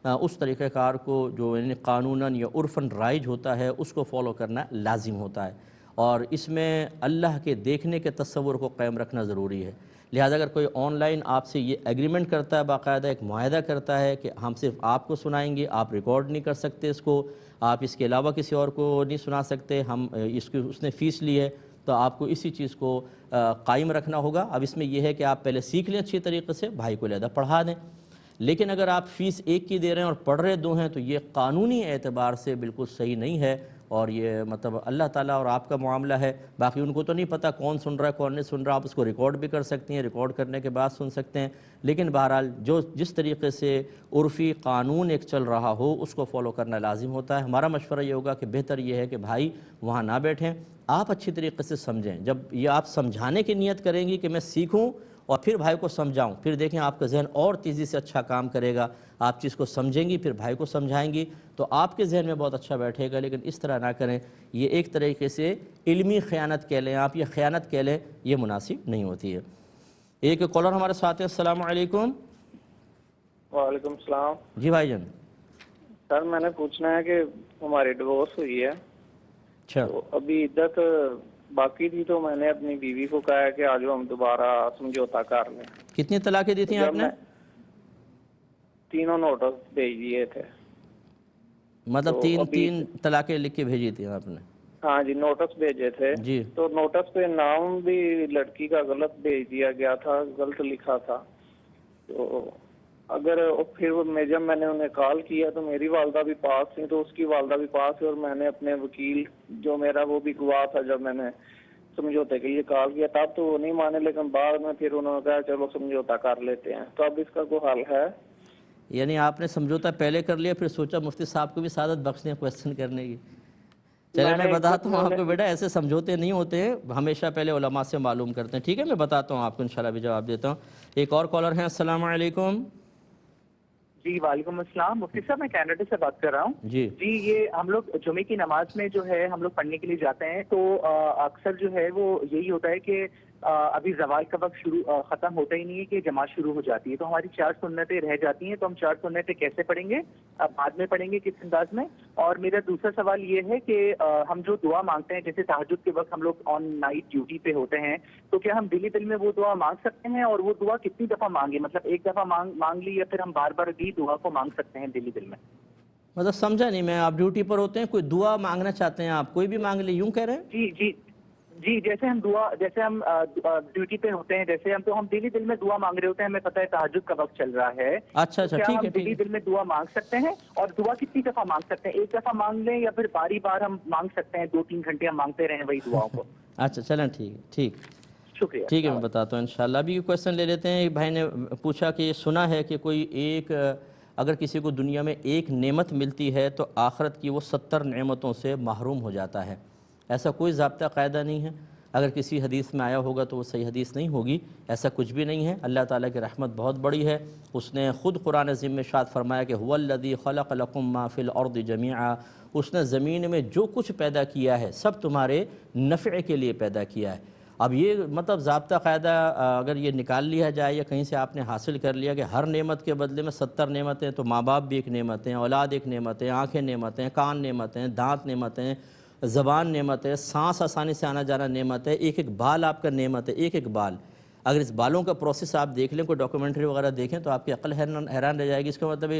اس طریقہ کار کو جو یعنی قانوناً یا عرفاً رائج ہوتا ہے اس کو فالو کرنا لازم ہوتا ہے، اور اس میں اللہ کے دیکھنے کے تصور کو قائم رکھنا ضروری ہے. لہذا اگر کوئی آن لائن آپ سے یہ ایگریمنٹ کرتا ہے، باقاعدہ ایک معاہدہ کرتا ہے کہ ہم صرف آپ کو سنائیں گے، آپ ریکارڈ نہیں کر سکتے اس کو، آپ اس کے علاوہ کسی اور کو نہیں سنا سکتے، اس نے فیس لی ہے تو آپ کو اسی چیز کو قائم رکھنا ہوگا. اب اس میں یہ ہے کہ آپ پہلے سیکھ لیں اچھی طریقے سے، بھائی کو علیحدہ پڑھا دیں. لیکن اگر آپ فیس ایک کی دے رہے ہیں اور پڑھ رہے دو ہیں تو یہ قانونی اعتبار سے بالکل صحیح نہیں ہے، اور یہ مطلب اللہ تعالیٰ اور آپ کا معاملہ ہے. باقی ان کو تو نہیں پتہ کون سن رہا ہے کون نہیں سن رہا، آپ اس کو ریکارڈ بھی کر سکتی ہیں، ریکارڈ کرنے کے بعد سن سکتے ہیں. لیکن بہرحال جس طریقے سے عرفی قانون ایک چل رہا ہو اس کو فالو کرنا لازم ہوتا ہے. ہمارا مشورہ یہ ہوگا کہ بہتر یہ ہے کہ بھائی وہاں نہ بیٹھیں، آپ اچھی طریقے سے سمجھیں. جب یہ آپ سمجھانے کی نیت کریں گی کہ میں سیکھوں اور پھر بھائی کو سمجھاؤں، پھر دیکھیں آپ کا ذہن اور تیزی سے اچھا کام کرے گا. آپ چیز کو سمجھیں گی پھر بھائی کو سمجھائیں گی تو آپ کے ذہن میں بہت اچھا بیٹھے گا. لیکن اس طرح نہ کریں، یہ ایک طریقے سے علمی خیانت کہہ لیں آپ، یہ خیانت کہہ لیں، یہ مناسب نہیں ہوتی ہے. ایک کالر ہمارے ساتھ ہیں. السلام علیکم. وعلیکم السلام. جی بھائی جان. سر میں نے پوچھنا ہے کہ ہماری ڈیورس ہوئی ہے، اچھا، تو ابھی عدت باقی تھی، تو میں نے اپنی بیوی کو کہا ہے کہ آج ہم دوبارہ سمجھوتا کر لیں. کتنی طلاقیں دی تھیں آپ نے؟ تینوں نوٹس بھیج دیے تھے. مطلب تین طلاقیں لکھ کے بھیجی تھی آپ نے؟ ہاں جی، نوٹس بھیجے تھے. جی. تو نوٹس پہ نام بھی لڑکی کا غلط بھیج دیا گیا تھا، غلط لکھا تھا. تو اگر پھر جب میں نے انہیں کال کیا تو میری والدہ بھی پاس تھی، تو اس کی والدہ بھی پاس تھی، اور میں نے اپنے وکیل جو میرا وہ بھی گواہ تھا جب میں نے سمجھوتے کے لیے کال کیا تب تو وہ نہیں مانے، لیکن بعد میں پھر انہوں نے کہا چلو سمجھوتا کر لیتے ہیں. تو اب اس کا کوئی حل ہے؟ یعنی آپ نے سمجھوتا پہلے کر لیا پھر سوچا مفتی صاحب کو بھی سعادت بخشنے کویسچن کرنے کی؟ چلے میں بتاتا ہوں آپ کو بیٹا، ایسے سمجھوتے نہیں ہوتے ہیں، ہمیشہ پہلے علماء سے معلوم کرتے ہیں. ٹھیک ہے، میں بتاتا ہوں آپ کو، انشاءاللہ بھی جواب دیتا ہوں. ایک اور کالر ہیں. السلام علیکم. جی وعلیکم السلام. مفتی صاحب میں کینیڈا سے بات کر رہا ہوں. جی یہ ہم لوگ جمعے کی نماز میں جو ہے ہم لوگ پڑھنے کے لیے جاتے ہیں، تو اکثر جو ہے وہ یہی ہوتا ہے کہ ابھی زوال کا وقت ختم ہوتا ہی نہیں ہے کہ جماعت شروع ہو جاتی ہے، تو ہماری 4 سنتیں رہ جاتی ہیں. تو ہم 4 سنتیں کیسے پڑھیں گے، بعد میں پڑھیں گے کس انداز میں؟ اور میرا دوسرا سوال یہ ہے کہ ہم جو دعا مانگتے ہیں، جیسے تہجد کے وقت ہم لوگ آن نائٹ ڈیوٹی پہ ہوتے ہیں، تو کیا ہم دلی دل میں وہ دعا مانگ سکتے ہیں؟ اور وہ دعا کتنی دفعہ مانگے، مطلب ایک دفعہ مانگ لی یا پھر ہم بار بار بھی دعا کو مانگ سکتے ہیں دلی دل میں؟ مطلب سمجھا نہیں میں. آپ ڈیوٹی پر ہوتے ہیں، کوئی دعا مانگنا چاہتے ہیں آپ، کوئی بھی مانگ لیں، یوں کہہ رہے ہیں؟ جی جی جی، جیسے ہم ڈیوٹی پہ ہوتے ہیں، جیسے ہم دلی دل میں دعا مانگ رہے ہوتے ہیں، ہمیں پتہ ہے تہجد کا وقت چل رہا ہے. اچھا کیا ٹھیک ہم ہے. دلی دل میں دعا مانگ سکتے ہیں؟ اور دعا کتنی دفعہ مانگ سکتے ہیں؟ ایک دفعہ مانگ لیں یا پھر باری بار ہم مانگ سکتے ہیں، 2-3 گھنٹے ہم مانگتے رہیں وہی دعاؤں کو؟ اچھا چلیں ٹھیک ہے. ٹھیک شکریہ. ٹھیک ہے، میں بتاتا ہوں انشاءاللہ. ابھی کویسچن لے لیتے ہیں. ایک بھائی نے پوچھا کہ یہ سنا ہے کہ اگر کسی کو دنیا میں ایک نعمت ملتی ہے تو آخرت کی وہ 70 نعمتوں سے محروم ہو جاتا ہے. ایسا کوئی ضابطہ قاعدہ نہیں ہے. اگر کسی حدیث میں آیا ہوگا تو وہ صحیح حدیث نہیں ہوگی. ایسا کچھ بھی نہیں ہے. اللہ تعالیٰ کی رحمت بہت بڑی ہے. اس نے خود قرآن عظیم میں ارشاد فرمایا کہ هو الذی خلق لکم ما فی الارض جمیعا. اس نے زمین میں جو کچھ پیدا کیا ہے سب تمہارے نفع کے لیے پیدا کیا ہے. اب یہ مطلب ضابطہ قاعدہ اگر یہ نکال لیا جائے یا کہیں سے آپ نے حاصل کر لیا کہ ہر نعمت کے بدلے میں 70 نعمتیں، تو ماں باپ بھی ایک نعمت ہیں، اولاد ایک نعمت ہیں، آنکھیں نعمت ہیں، کان نعمت ہیں، دانت نعمت ہیں، زبان نعمت ہے، سانس آسانی سے آنا جانا نعمت ہے، ایک ایک بال آپ کا نعمت ہے، ایک ایک بال. اگر اس بالوں کا پروسیس آپ دیکھ لیں، کوئی ڈاکومنٹری وغیرہ دیکھیں تو آپ کی عقل حیران رہ جائے گی. اس کا مطلب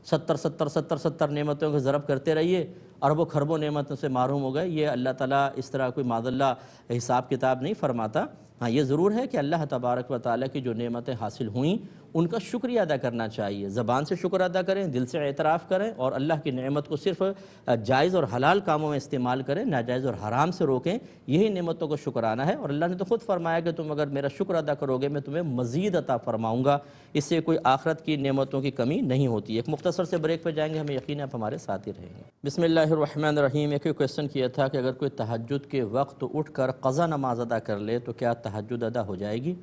70 نعمتوں کا ضرب کرتے رہیے اربوں خربوں نعمتوں سے محروم ہو گئے، یہ اللہ تعالیٰ اس طرح کوئی معاذ اللہ حساب کتاب نہیں فرماتا۔ ہاں یہ ضرور ہے کہ اللہ تبارک و تعالیٰ کی جو نعمتیں حاصل ہوئیں ان کا شکریہ ادا کرنا چاہیے، زبان سے شکر ادا کریں، دل سے اعتراف کریں، اور اللہ کی نعمت کو صرف جائز اور حلال کاموں میں استعمال کریں، ناجائز اور حرام سے روکیں، یہی نعمتوں کو شکرانہ ہے۔ اور اللہ نے تو خود فرمایا کہ تم اگر میرا شکر ادا کرو گے میں تمہیں مزید عطا فرماؤں گا، اس سے کوئی آخرت کی نعمتوں کی کمی نہیں ہوتی۔ ایک مختصر سے بریک پہ جائیں گے، ہمیں یقین ہے آپ ہمارے ساتھ ہی رہیں گے۔ بسم اللہ الرحمن الرحیم۔ ایک کویسچن کیا تھا کہ اگر کوئی تہجد کے وقت اٹھ کر قضا نماز ادا کر لے تو کیا تہجد ادا ہو جائے گی؟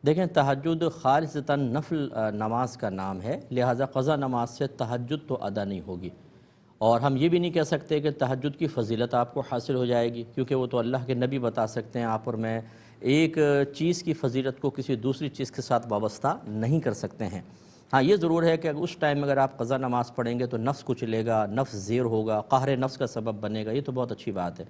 دیکھیں تہجد خالصتاً نفل نماز کا نام ہے، لہٰذا قضا نماز سے تہجد تو ادا نہیں ہوگی، اور ہم یہ بھی نہیں کہہ سکتے کہ تہجد کی فضیلت آپ کو حاصل ہو جائے گی، کیونکہ وہ تو اللہ کے نبی بتا سکتے ہیں، آپ اور میں ایک چیز کی فضیلت کو کسی دوسری چیز کے ساتھ وابستہ نہیں کر سکتے ہیں۔ ہاں یہ ضرور ہے کہ اس ٹائم اگر آپ قضا نماز پڑھیں گے تو نفس کچلے گا، نفس زیر ہوگا، قہر نفس کا سبب بنے گا، یہ تو بہت اچھی بات ہے۔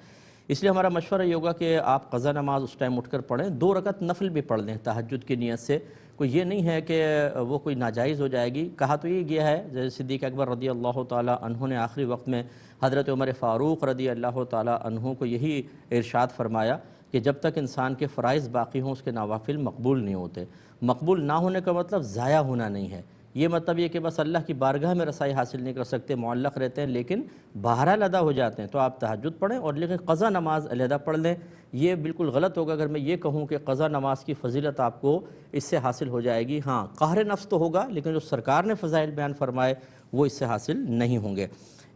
اس لیے ہمارا مشورہ یہ ہوگا کہ آپ قضا نماز اس ٹائم اٹھ کر پڑھیں، 2 رکعت نفل بھی پڑھ لیں تہجد کی نیت سے، کوئی یہ نہیں ہے کہ وہ کوئی ناجائز ہو جائے گی۔ کہا تو یہ گیا ہے، جیسے صدیق اکبر رضی اللہ تعالیٰ عنہ نے آخری وقت میں حضرت عمر فاروق رضی اللہ تعالیٰ عنہ کو یہی ارشاد فرمایا کہ جب تک انسان کے فرائض باقی ہوں اس کے نوافل مقبول نہیں ہوتے۔ مقبول نہ ہونے کا مطلب ضائع ہونا نہیں ہے، یہ مطلب یہ کہ بس اللہ کی بارگاہ میں رسائی حاصل نہیں کر سکتے، معلق رہتے ہیں لیکن بہرحال ادا ہو جاتے ہیں، تو آپ تہجد پڑھیں اور لیکن قضا نماز علیحدہ پڑھ لیں۔ یہ بالکل غلط ہوگا اگر میں یہ کہوں کہ قضا نماز کی فضیلت آپ کو اس سے حاصل ہو جائے گی۔ ہاں قہر نفس تو ہوگا، لیکن جو سرکار نے فضائل بیان فرمائے وہ اس سے حاصل نہیں ہوں گے۔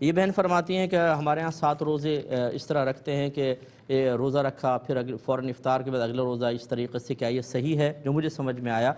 یہ بہن فرماتی ہیں کہ ہمارے ہاں 7 روزے اس طرح رکھتے ہیں کہ روزہ رکھا پھر فوراً افطار کے بعد اگلا روزہ، اس طریقے سے کیا یہ صحیح ہے؟ جو مجھے سمجھ میں آیا،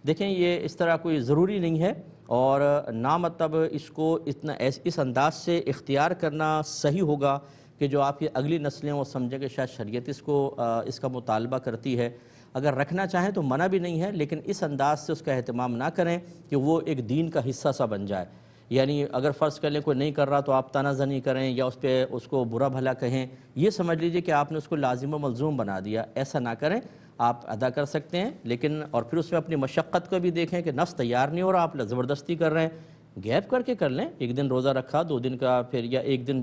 دیکھیں یہ اس طرح کوئی ضروری نہیں ہے، اور نہ مطلب اس کو اتنا اس انداز سے اختیار کرنا صحیح ہوگا کہ جو آپ کی اگلی نسلیں وہ سمجھیں کہ شاید شریعت اس کا مطالبہ کرتی ہے۔ اگر رکھنا چاہیں تو منع بھی نہیں ہے، لیکن اس انداز سے اس کا اہتمام نہ کریں کہ وہ ایک دین کا حصہ سا بن جائے۔ یعنی اگر فرض کر لیں کوئی نہیں کر رہا تو آپ طعنہ زنی کریں یا اس کو برا بھلا کہیں، یہ سمجھ لیجئے کہ آپ نے اس کو لازم و ملزوم بنا دیا۔ ایسا نہ کریں، آپ ادا کر سکتے ہیں، لیکن اور پھر اس میں اپنی مشقت کو بھی دیکھیں کہ نفس تیار نہیں ہو رہا، آپ زبردستی کر رہے ہیں، گیپ کر کے کر لیں، 1 دن روزہ رکھا، 2 دن کا پھر، یا 1 دن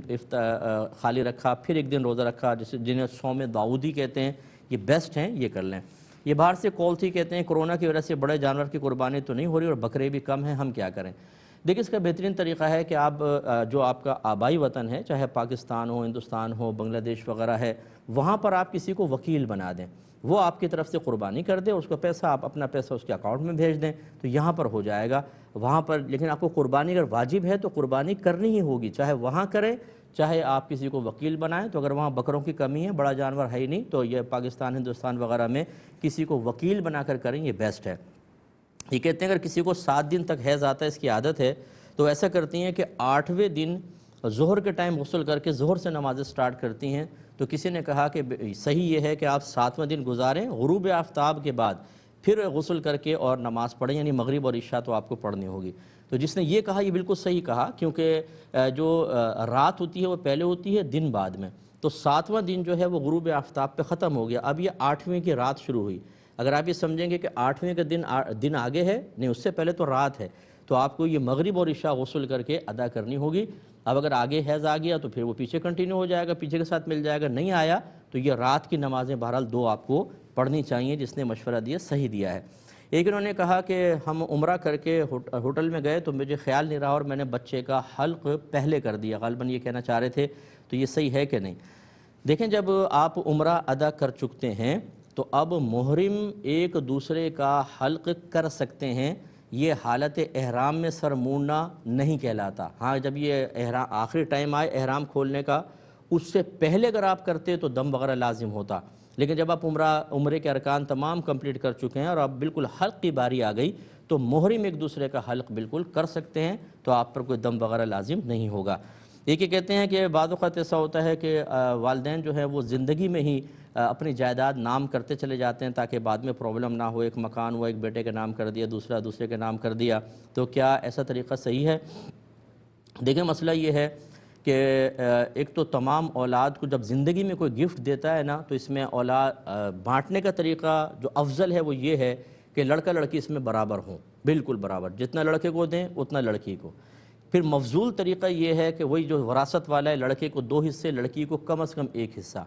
خالی رکھا پھر 1 دن روزہ رکھا، جنہیں صوم داؤدی کہتے ہیں، یہ بیسٹ ہیں، یہ کر لیں۔ یہ باہر سے کال تھی، کہتے ہیں کرونا کی وجہ سے بڑے جانور کی قربانی تو نہیں ہو رہی اور بکرے بھی کم ہیں، ہم کیا کریں؟ دیکھیں اس کا بہترین طریقہ ہے کہ آپ جو آپ کا آبائی وطن ہے، چاہے پاکستان ہو، ہندوستان ہو، بنگلہ دیش وغیرہ ہے، وہاں پر آپ کسی کو وکیل بنا دیں، وہ آپ کی طرف سے قربانی کر دے، اس کو پیسہ آپ اپنا پیسہ اس کے اکاؤنٹ میں بھیج دیں تو یہاں پر ہو جائے گا وہاں پر۔ لیکن آپ کو قربانی اگر واجب ہے تو قربانی کرنی ہی ہوگی، چاہے وہاں کریں چاہے آپ کسی کو وکیل بنائیں۔ تو اگر وہاں بکروں کی کمی ہے، بڑا جانور ہے ہی نہیں، تو یہ پاکستان ہندوستان وغیرہ میں کسی کو وکیل بنا کر کریں، یہ بیسٹ ہے۔ یہ کہتے ہیں اگر کسی کو 7 دن تک حیض آتا ہے، اس کی عادت ہے، تو ایسا کرتی ہیں کہ 8ویں دن ظہر کے ٹائم غسل کر کے ظہر سے نمازیں سٹارٹ کرتی ہیں۔ تو کسی نے کہا کہ صحیح یہ ہے کہ آپ 7واں دن گزاریں، غروب آفتاب کے بعد پھر غسل کر کے اور نماز پڑھیں، یعنی مغرب اور عشاء تو آپ کو پڑھنی ہوگی۔ تو جس نے یہ کہا یہ بالکل صحیح کہا، کیونکہ جو رات ہوتی ہے وہ پہلے ہوتی ہے، دن بعد میں، تو 7واں دن جو ہے وہ غروب آفتاب پہ ختم ہو گیا، اب یہ 8ویں کی رات شروع ہوئی۔ اگر آپ یہ سمجھیں گے کہ 8ویں کا دن آگے ہے، نہیں اس سے پہلے تو رات ہے، تو آپ کو یہ مغرب اور عشاء غسل کر کے ادا کرنی ہوگی۔ اب اگر آگے حیض آ گیا تو پھر وہ پیچھے کنٹینیو ہو جائے گا، پیچھے کے ساتھ مل جائے گا، نہیں آیا تو یہ رات کی نمازیں بہرحال 2 آپ کو پڑھنی چاہیے، جس نے مشورہ دیا صحیح دیا ہے۔ ایک انہوں نے کہا کہ ہم عمرہ کر کے ہوٹل میں گئے تو مجھے خیال نہیں رہا اور میں نے بچے کا حلق پہلے کر دیا، غالباً یہ کہنا چاہ رہے تھے، تو یہ صحیح ہے کہ نہیں؟ دیکھیں جب آپ عمرہ ادا کر چکتے ہیں تو اب محرم ایک دوسرے کا حلق کر سکتے ہیں، یہ حالت احرام میں سر موڑنا نہیں کہلاتا۔ ہاں جب یہ احرام آخری ٹائم آئے احرام کھولنے کا، اس سے پہلے اگر آپ کرتے تو دم وغیرہ لازم ہوتا، لیکن جب آپ عمرے کے ارکان تمام کمپلیٹ کر چکے ہیں اور اب بالکل حلق کی باری آ گئی تو محرم ایک دوسرے کا حلق بالکل کر سکتے ہیں، تو آپ پر کوئی دم وغیرہ لازم نہیں ہوگا۔ ایک یہ کہتے ہیں کہ بعض اوقات ایسا ہوتا ہے کہ والدین جو ہیں وہ زندگی میں ہی اپنی جائیداد نام کرتے چلے جاتے ہیں تاکہ بعد میں پرابلم نہ ہو، ایک مکان ہوا ایک بیٹے کے نام کر دیا، دوسرے کے نام کر دیا، تو کیا ایسا طریقہ صحیح ہے؟ دیکھیں مسئلہ یہ ہے کہ ایک تو تمام اولاد کو جب زندگی میں کوئی گفٹ دیتا ہے نا، تو اس میں اولاد بانٹنے کا طریقہ جو افضل ہے وہ یہ ہے کہ لڑکا لڑکی اس میں برابر ہوں، بالکل برابر، جتنا لڑکے کو دیں اتنا لڑکی کو۔ پھر مفضول طریقہ یہ ہے کہ وہی جو وراثت والا ہے، لڑکے کو 2 حصے، لڑکی کو کم از کم 1 حصہ.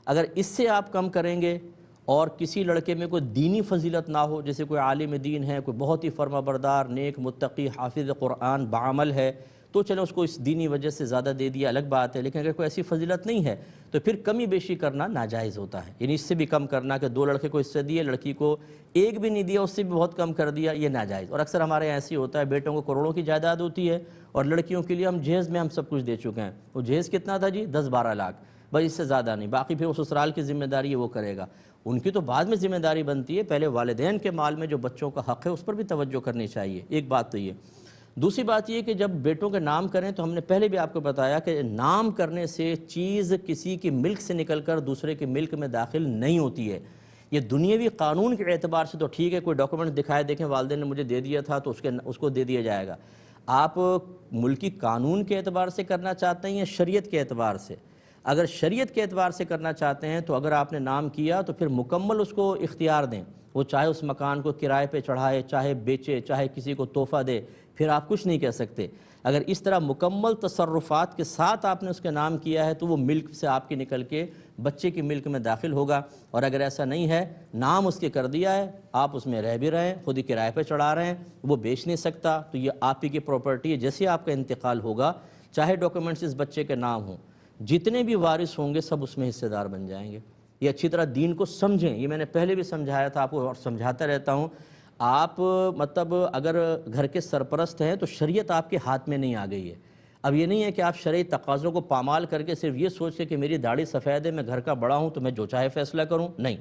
اگر اس سے آپ کم کریں گے اور کسی لڑکے میں کوئی دینی فضیلت نہ ہو، جیسے کوئی عالم دین ہے، کوئی بہت ہی فرما بردار، نیک، متقی، حافظ قرآن، بعمل ہے، تو چلیں اس کو اس دینی وجہ سے زیادہ دے دیا، الگ بات ہے. لیکن اگر کوئی ایسی فضیلت نہیں ہے تو پھر کمی بیشی کرنا ناجائز ہوتا ہے. یعنی اس سے بھی کم کرنا کہ 2 لڑکے کو حصہ دیے، لڑکی کو 1 بھی نہیں دیا، اس سے بھی بہت کم کر دیا، یہ ناجائز. اور اکثر ہمارے یہاں ایسی ہوتا ہے، بیٹوں کو کروڑوں کی جائیداد ہوتی ہے اور لڑکیوں کے لیے ہم جہیز میں ہم سب کچھ دے چکے ہیں. وہ جہیز کتنا تھا جی؟ 10-12 لاکھ، بس اس سے زیادہ نہیں. باقی پھر وہ سسرال کی ذمہ داری ہے وہ کرے گا. ان کی تو بعد میں ذمہ داری بنتی ہے، پہلے والدین کے مال میں جو بچوں کا حق ہے اس پر بھی توجہ کرنی چاہیے. ایک بات تو یہ. دوسری بات یہ کہ جب بیٹوں کے نام کریں تو ہم نے پہلے بھی آپ کو بتایا کہ نام کرنے سے چیز کسی کی ملک سے نکل کر دوسرے کے ملک میں داخل نہیں ہوتی ہے. یہ دنیاوی قانون کے اعتبار سے تو ٹھیک ہے، کوئی ڈاکومنٹ دکھائے دیکھیں والدین نے مجھے دے دیا تھا تو اس کو دے دیا جائے گا. آپ ملکی قانون کے اعتبار سے کرنا چاہتے ہیں یا شریعت کے اعتبار سے؟ اگر شریعت کے اعتبار سے کرنا چاہتے ہیں تو اگر آپ نے نام کیا تو پھر مکمل اس کو اختیار دیں. وہ چاہے اس مکان کو کرائے پہ چڑھائے، چاہے بیچے، چاہے کسی کو تحفہ دے، پھر آپ کچھ نہیں کہہ سکتے. اگر اس طرح مکمل تصرفات کے ساتھ آپ نے اس کا نام کیا ہے تو وہ ملک سے آپ کی نکل کے بچے کی ملک میں داخل ہوگا. اور اگر ایسا نہیں ہے، نام اس کے کر دیا ہے، آپ اس میں رہ بھی رہے ہیں، خود ہی کرائے پہ چڑھا رہے ہیں، وہ بیچ نہیں سکتا، تو یہ آپ ہی کی پراپرٹی ہے. جیسے آپ کا انتقال ہوگا، چاہے ڈاکومنٹس اس بچے کے نام ہوں، جتنے بھی وارث ہوں گے سب اس میں حصے دار بن جائیں گے. یہ اچھی طرح دین کو سمجھیں. یہ میں نے پہلے بھی سمجھایا تھا آپ کو اور سمجھاتا رہتا ہوں. آپ مطلب اگر گھر کے سرپرست ہیں تو شریعت آپ کے ہاتھ میں نہیں آ گئی ہے. اب یہ نہیں ہے کہ آپ شرعی تقاضوں کو پامال کر کے صرف یہ سوچ کے کہ میری داڑھی سفید ہے، میں گھر کا بڑا ہوں تو میں جو چاہے فیصلہ کروں. نہیں،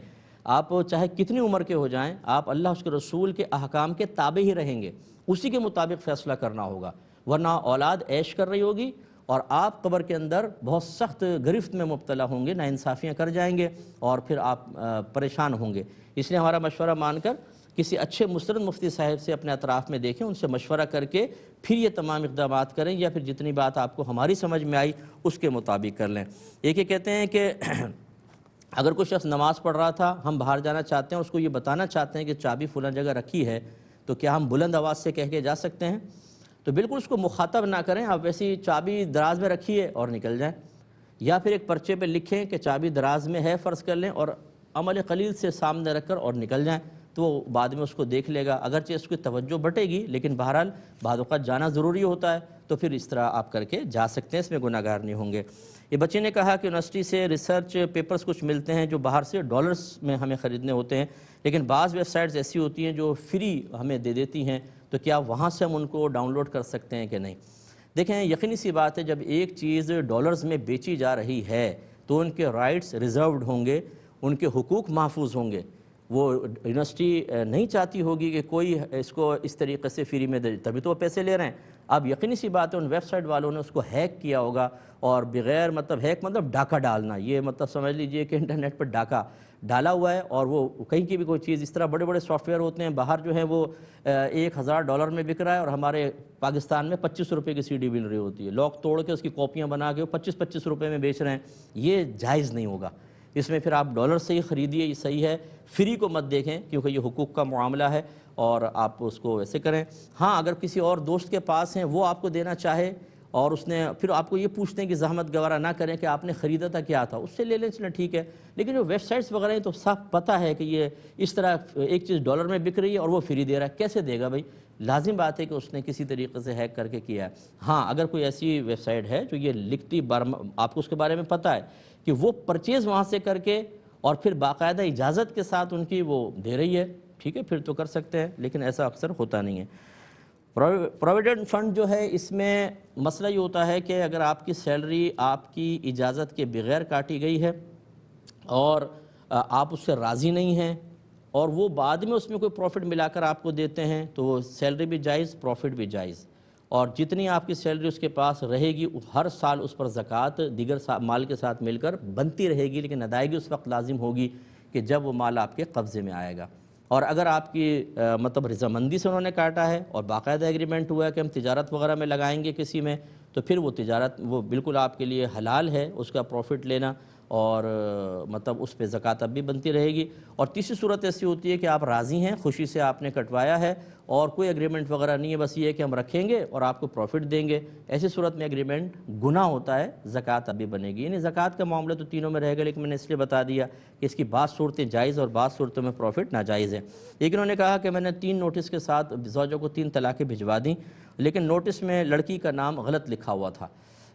آپ چاہے کتنی عمر کے ہو جائیں، آپ اللہ اس کے رسول کے احکام کے تابع ہی رہیں گے، اسی کے مطابق فیصلہ کرنا ہوگا. ورنہ اولاد عیش کر رہی ہوگی اور آپ قبر کے اندر بہت سخت گرفت میں مبتلا ہوں گے، ناانصافیاں کر جائیں گے اور پھر آپ پریشان ہوں گے. اس لیے ہمارا مشورہ مان کر کسی اچھے مستند مفتی صاحب سے اپنے اطراف میں دیکھیں، ان سے مشورہ کر کے پھر یہ تمام اقدامات کریں، یا پھر جتنی بات آپ کو ہماری سمجھ میں آئی اس کے مطابق کر لیں. ایک یہ کہتے ہیں کہ اگر کوئی شخص نماز پڑھ رہا تھا، ہم باہر جانا چاہتے ہیں، اس کو یہ بتانا چاہتے ہیں کہ چابی فلاں جگہ رکھی ہے، تو کیا ہم بلند آواز سے کہہ کے جا سکتے ہیں؟ تو بالکل اس کو مخاطب نہ کریں، آپ ویسی چابی دراز میں رکھیے اور نکل جائیں. یا پھر ایک پرچے پہ لکھیں کہ چابی دراز میں ہے فرض کر لیں، اور عمل قلیل سے سامنے رکھ کر اور نکل جائیں، تو وہ بعد میں اس کو دیکھ لے گا. اگرچہ اس کی توجہ بٹے گی لیکن بہرحال بعض اوقات جانا ضروری ہوتا ہے، تو پھر اس طرح آپ کر کے جا سکتے ہیں، اس میں گناہ گار نہیں ہوں گے. یہ بچے نے کہا کہ یونیورسٹی سے ریسرچ پیپرز کچھ ملتے ہیں جو باہر سے ڈالرز میں ہمیں خریدنے ہوتے ہیں، لیکن بعض ویب سائٹس ایسی ہوتی ہیں جو فری ہمیں دے دیتی ہیں، تو کیا وہاں سے ہم ان کو ڈاؤن لوڈ کر سکتے ہیں کہ نہیں؟ دیکھیں، یقینی سی بات ہے، جب ایک چیز ڈالرز میں بیچی جا رہی ہے تو ان کے رائٹس ریزروڈ ہوں گے، ان کے حقوق محفوظ ہوں گے. وہ یونیورسٹی نہیں چاہتی ہوگی کہ کوئی اس کو اس طریقے سے فری میں دے، تبھی تو وہ پیسے لے رہے ہیں. اب یقینی سی بات ہے ان ویب سائٹ والوں نے اس کو ہیک کیا ہوگا، اور بغیر ہیک مطلب ڈاکہ ڈالنا، یہ مطلب سمجھ لیجئے کہ انٹرنیٹ پر ڈاکہ ڈالا ہوا ہے، اور وہ کہیں کی بھی کوئی چیز اس طرح بڑے بڑے سافٹ ویئر ہوتے ہیں باہر جو ہیں وہ $1000 میں بک رہا ہے، اور ہمارے پاکستان میں 25 روپے کی CD مل رہی ہوتی ہے. لاک توڑ کے اس کی کاپیاں بنا کے وہ 25 روپے میں بیچ رہے ہیں. یہ جائز نہیں ہوگا. اس میں پھر آپ ڈالر سے ہی خریدیے، یہ صحیح ہے. فری کو مت دیکھیں کیونکہ یہ حقوق کا معاملہ ہے، اور آپ اس کو ویسے کریں. ہاں، اگر کسی اور دوست کے پاس ہیں وہ آپ کو دینا چاہے اور اس نے پھر آپ کو یہ پوچھتے ہیں کہ زحمت گوارہ نہ کریں کہ آپ نے خریدا تھا کیا تھا، اس سے لے لیں، چلیں ٹھیک ہے. لیکن جو ویب سائٹس وغیرہ ہیں تو صاف پتہ ہے کہ یہ اس طرح ایک چیز ڈالر میں بک رہی ہے اور وہ فری دے رہا ہے، کیسے دے گا بھائی؟ لازم بات ہے کہ اس نے کسی طریقے سے ہیک کر کے کیا ہے. ہاں، اگر کوئی ایسی ویب سائٹ ہے جو یہ لکھتی آپ کو اس کے بارے میں پتہ ہے کہ وہ پرچیز وہاں سے کر کے اور پھر باقاعدہ اجازت کے ساتھ ان کی وہ دے رہی ہے، ٹھیک ہے، پھر تو کر سکتے ہیں، لیکن ایسا اکثر ہوتا نہیں ہے. پروویڈنٹ فنڈ جو ہے، اس میں مسئلہ یہ ہوتا ہے کہ اگر آپ کی سیلری آپ کی اجازت کے بغیر کاٹی گئی ہے اور آپ اس سے راضی نہیں ہیں، اور وہ بعد میں اس میں کوئی پروفٹ ملا کر آپ کو دیتے ہیں، تو وہ سیلری بھی جائز، پروفٹ بھی جائز. اور جتنی آپ کی سیلری اس کے پاس رہے گی ہر سال اس پر زکوٰۃ دیگر مال کے ساتھ مل کر بنتی رہے گی، لیکن ادائیگی اس وقت لازم ہوگی کہ جب وہ مال آپ کے قبضے میں آئے گا. اور اگر آپ کی مطلب رضامندی سے انہوں نے کاٹا ہے اور باقاعدہ ایگریمنٹ ہوا ہے کہ ہم تجارت وغیرہ میں لگائیں گے کسی میں، تو پھر وہ تجارت وہ بالکل آپ کے لیے حلال ہے اس کا پروفٹ لینا. اور مطلب اس پہ زکوٰۃ اب بھی بنتی رہے گی۔ اور تیسری صورت ایسی ہوتی ہے کہ آپ راضی ہیں، خوشی سے آپ نے کٹوایا ہے اور کوئی ایگریمنٹ وغیرہ نہیں ہے، بس یہ ہے کہ ہم رکھیں گے اور آپ کو پروفٹ دیں گے، ایسی صورت میں ایگریمنٹ گناہ ہوتا ہے، زکوٰۃ اب بھی بنے گی۔ یعنی زکوٰۃ کا معاملہ تو تینوں میں رہے گا، لیکن میں نے اس لیے بتا دیا کہ اس کی بعض صورتیں جائز اور بعض صورتوں میں پروفٹ ناجائز ہے۔ لیکن انہوں نے کہا کہ میں نے 3 نوٹس کے ساتھ زوجوں کو 3 طلاقیں بھجوا دیں، لیکن نوٹس میں لڑکی کا نام غلط لکھا ہوا تھا۔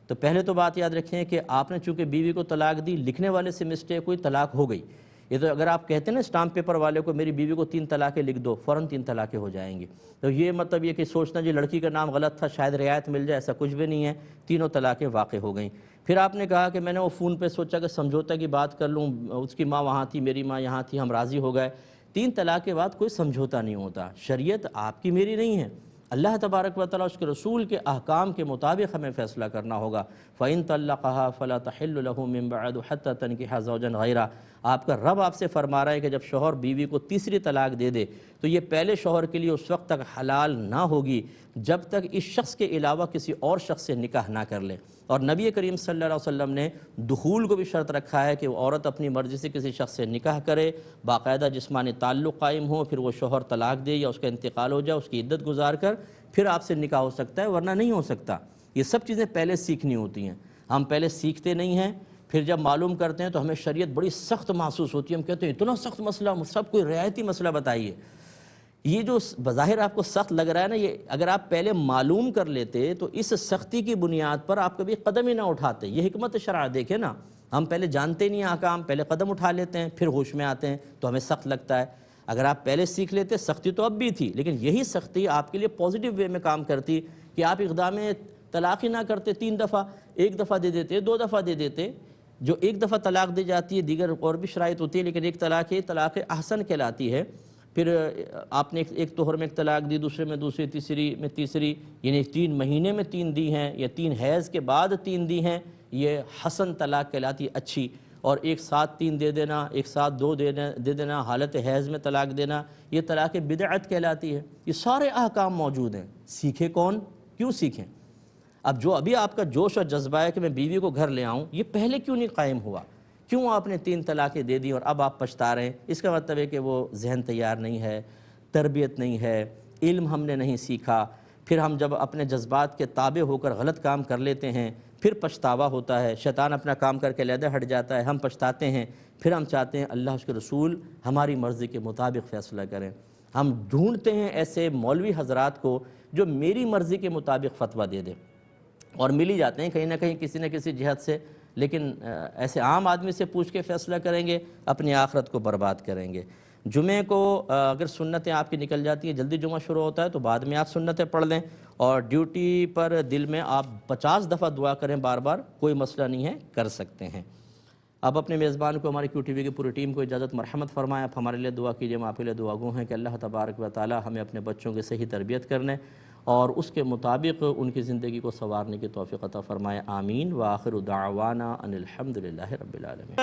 تو پہلے تو بات یاد رکھیں کہ آپ نے چونکہ بیوی کو طلاق دی، لکھنے والے سے مسٹیک ہوئی، طلاق ہو گئی۔ یہ تو اگر آپ کہتے ہیں نا اسٹامپ پیپر والے کو میری بیوی کو 3 طلاقیں لکھ دو، فوراً 3 طلاقیں ہو جائیں گی۔ تو یہ مطلب یہ کہ سوچنا جی لڑکی کا نام غلط تھا شاید رعایت مل جائے، ایسا کچھ بھی نہیں ہے، تینوں طلاقیں واقع ہو گئیں۔ پھر آپ نے کہا کہ میں نے وہ فون پہ سوچا کہ سمجھوتا کی بات کر لوں، اس کی ماں وہاں تھی، میری ماں یہاں تھی، ہم راضی ہو گئے۔ 3 طلاق کے بعد کوئی سمجھوتا نہیں ہوتا، شریعت آپ کی میری نہیں ہے، اللہ تبارک و تعالیٰ اس کے رسول کے احکام کے مطابق ہمیں فیصلہ کرنا ہوگا۔ فَإِن طَلَّقَهَا فَلَا تَحِلُّ لَهُ مِن بَعْدُ حَتَّى تَنكِحَ زَوْجًا غَيْرَهُ۔ آپ کا رب آپ سے فرما رہا ہے کہ جب شوہر بیوی کو تیسری طلاق دے دے تو یہ پہلے شوہر کے لیے اس وقت تک حلال نہ ہوگی جب تک اس شخص کے علاوہ کسی اور شخص سے نکاح نہ کر لے۔ اور نبی کریم صلی اللہ علیہ وسلم نے دخول کو بھی شرط رکھا ہے کہ وہ عورت اپنی مرضی سے کسی شخص سے نکاح کرے، باقاعدہ جسمانی تعلق قائم ہو، پھر وہ شوہر طلاق دے یا اس کا انتقال ہو جائے، اس کی عدت گزار کر پھر آپ سے نکاح ہو سکتا ہے، ورنہ نہیں ہو سکتا۔ یہ سب چیزیں پہلے سیکھنی ہوتی ہیں، ہم پہلے سیکھتے نہیں ہیں، پھر جب معلوم کرتے ہیں تو ہمیں شریعت بڑی سخت محسوس ہوتی ہے، ہم کہتے ہیں اتنا سخت مسئلہ، سب کوئی رعایتی مسئلہ بتائیے۔ یہ جو بظاہر آپ کو سخت لگ رہا ہے نا، یہ اگر آپ پہلے معلوم کر لیتے تو اس سختی کی بنیاد پر آپ کبھی قدم ہی نہ اٹھاتے۔ یہ حکمت شرع دیکھیں نا، ہم پہلے جانتے نہیں احکام، پہلے قدم اٹھا لیتے ہیں، پھر ہوش میں آتے ہیں تو ہمیں سخت لگتا ہے۔ اگر آپ پہلے سیکھ لیتے، سختی تو اب بھی تھی، لیکن یہی سختی آپ کے لیے پازیٹیو وے میں کام کرتی کہ آپ اقدام طلاق ہی نہ کرتے، 3 دفعہ، 1 دفعہ دے دیتے، 2 دفعہ دے دیتے۔ جو 1 دفعہ طلاق دی جاتی ہے، دیگر اور بھی شرائط ہوتی ہے، لیکن ایک طلاق ہے، طلاق احسن کہلاتی ہے۔ پھر آپ نے ایک طہر میں ایک طلاق دی، دوسرے میں دوسری، تیسری میں تیسری، یعنی 3 مہینے میں 3 دی ہیں یا 3 حیض کے بعد 3 دی ہیں، یہ حسن طلاق کہلاتی ہے، اچھی۔ اور ایک ساتھ 3 دے دینا، ایک ساتھ 2 دے دینا، حالت حیض میں طلاق دینا، یہ طلاق بدعت کہلاتی ہے۔ یہ سارے احکام موجود ہیں، سیکھے کون؟ کیوں سیکھیں؟ اب جو ابھی آپ کا جوش اور جذبہ ہے کہ میں بیوی کو گھر لے آؤں، یہ پہلے کیوں نہیں قائم ہوا؟ کیوں آپ نے 3 طلاقیں دے دی اور اب آپ پچھتا رہے ہیں؟ اس کا مطلب ہے کہ وہ ذہن تیار نہیں ہے، تربیت نہیں ہے، علم ہم نے نہیں سیکھا۔ پھر ہم جب اپنے جذبات کے تابع ہو کر غلط کام کر لیتے ہیں، پھر پچھتاوا ہوتا ہے، شیطان اپنا کام کر کے علیحدہ ہٹ جاتا ہے، ہم پچھتاتے ہیں، پھر ہم چاہتے ہیں اللہ اس کے رسول ہماری مرضی کے مطابق فیصلہ کریں۔ ہم ڈھونڈتے ہیں ایسے مولوی حضرات کو جو میری مرضی کے مطابق فتویٰ دے دے، اور مل ہی جاتے ہیں کہیں نہ کہیں کسی نہ کسی جہت سے، لیکن ایسے عام آدمی سے پوچھ کے فیصلہ کریں گے، اپنی آخرت کو برباد کریں گے۔ جمعے کو اگر سنتیں آپ کی نکل جاتی ہیں، جلدی جمعہ شروع ہوتا ہے تو بعد میں آپ سنتیں پڑھ لیں، اور ڈیوٹی پر دل میں آپ 50 دفعہ دعا کریں بار بار، کوئی مسئلہ نہیں ہے، کر سکتے ہیں۔ اب اپنے میزبان کو، ہماری QTV کی پوری ٹیم کو اجازت مرحمت فرمائیں۔ آپ ہمارے لیے دعا کیجئے، ہم آپ کے لیے دعا گو ہیں کہ اللہ تبارک و تعالی ہمیں اپنے بچوں کی صحیح تربیت کرنے اور اس کے مطابق ان کی زندگی کو سنوارنے کی توفیق عطا فرمائے، آمین۔ وآخر دعوانا ان الحمد للہ رب العالمین۔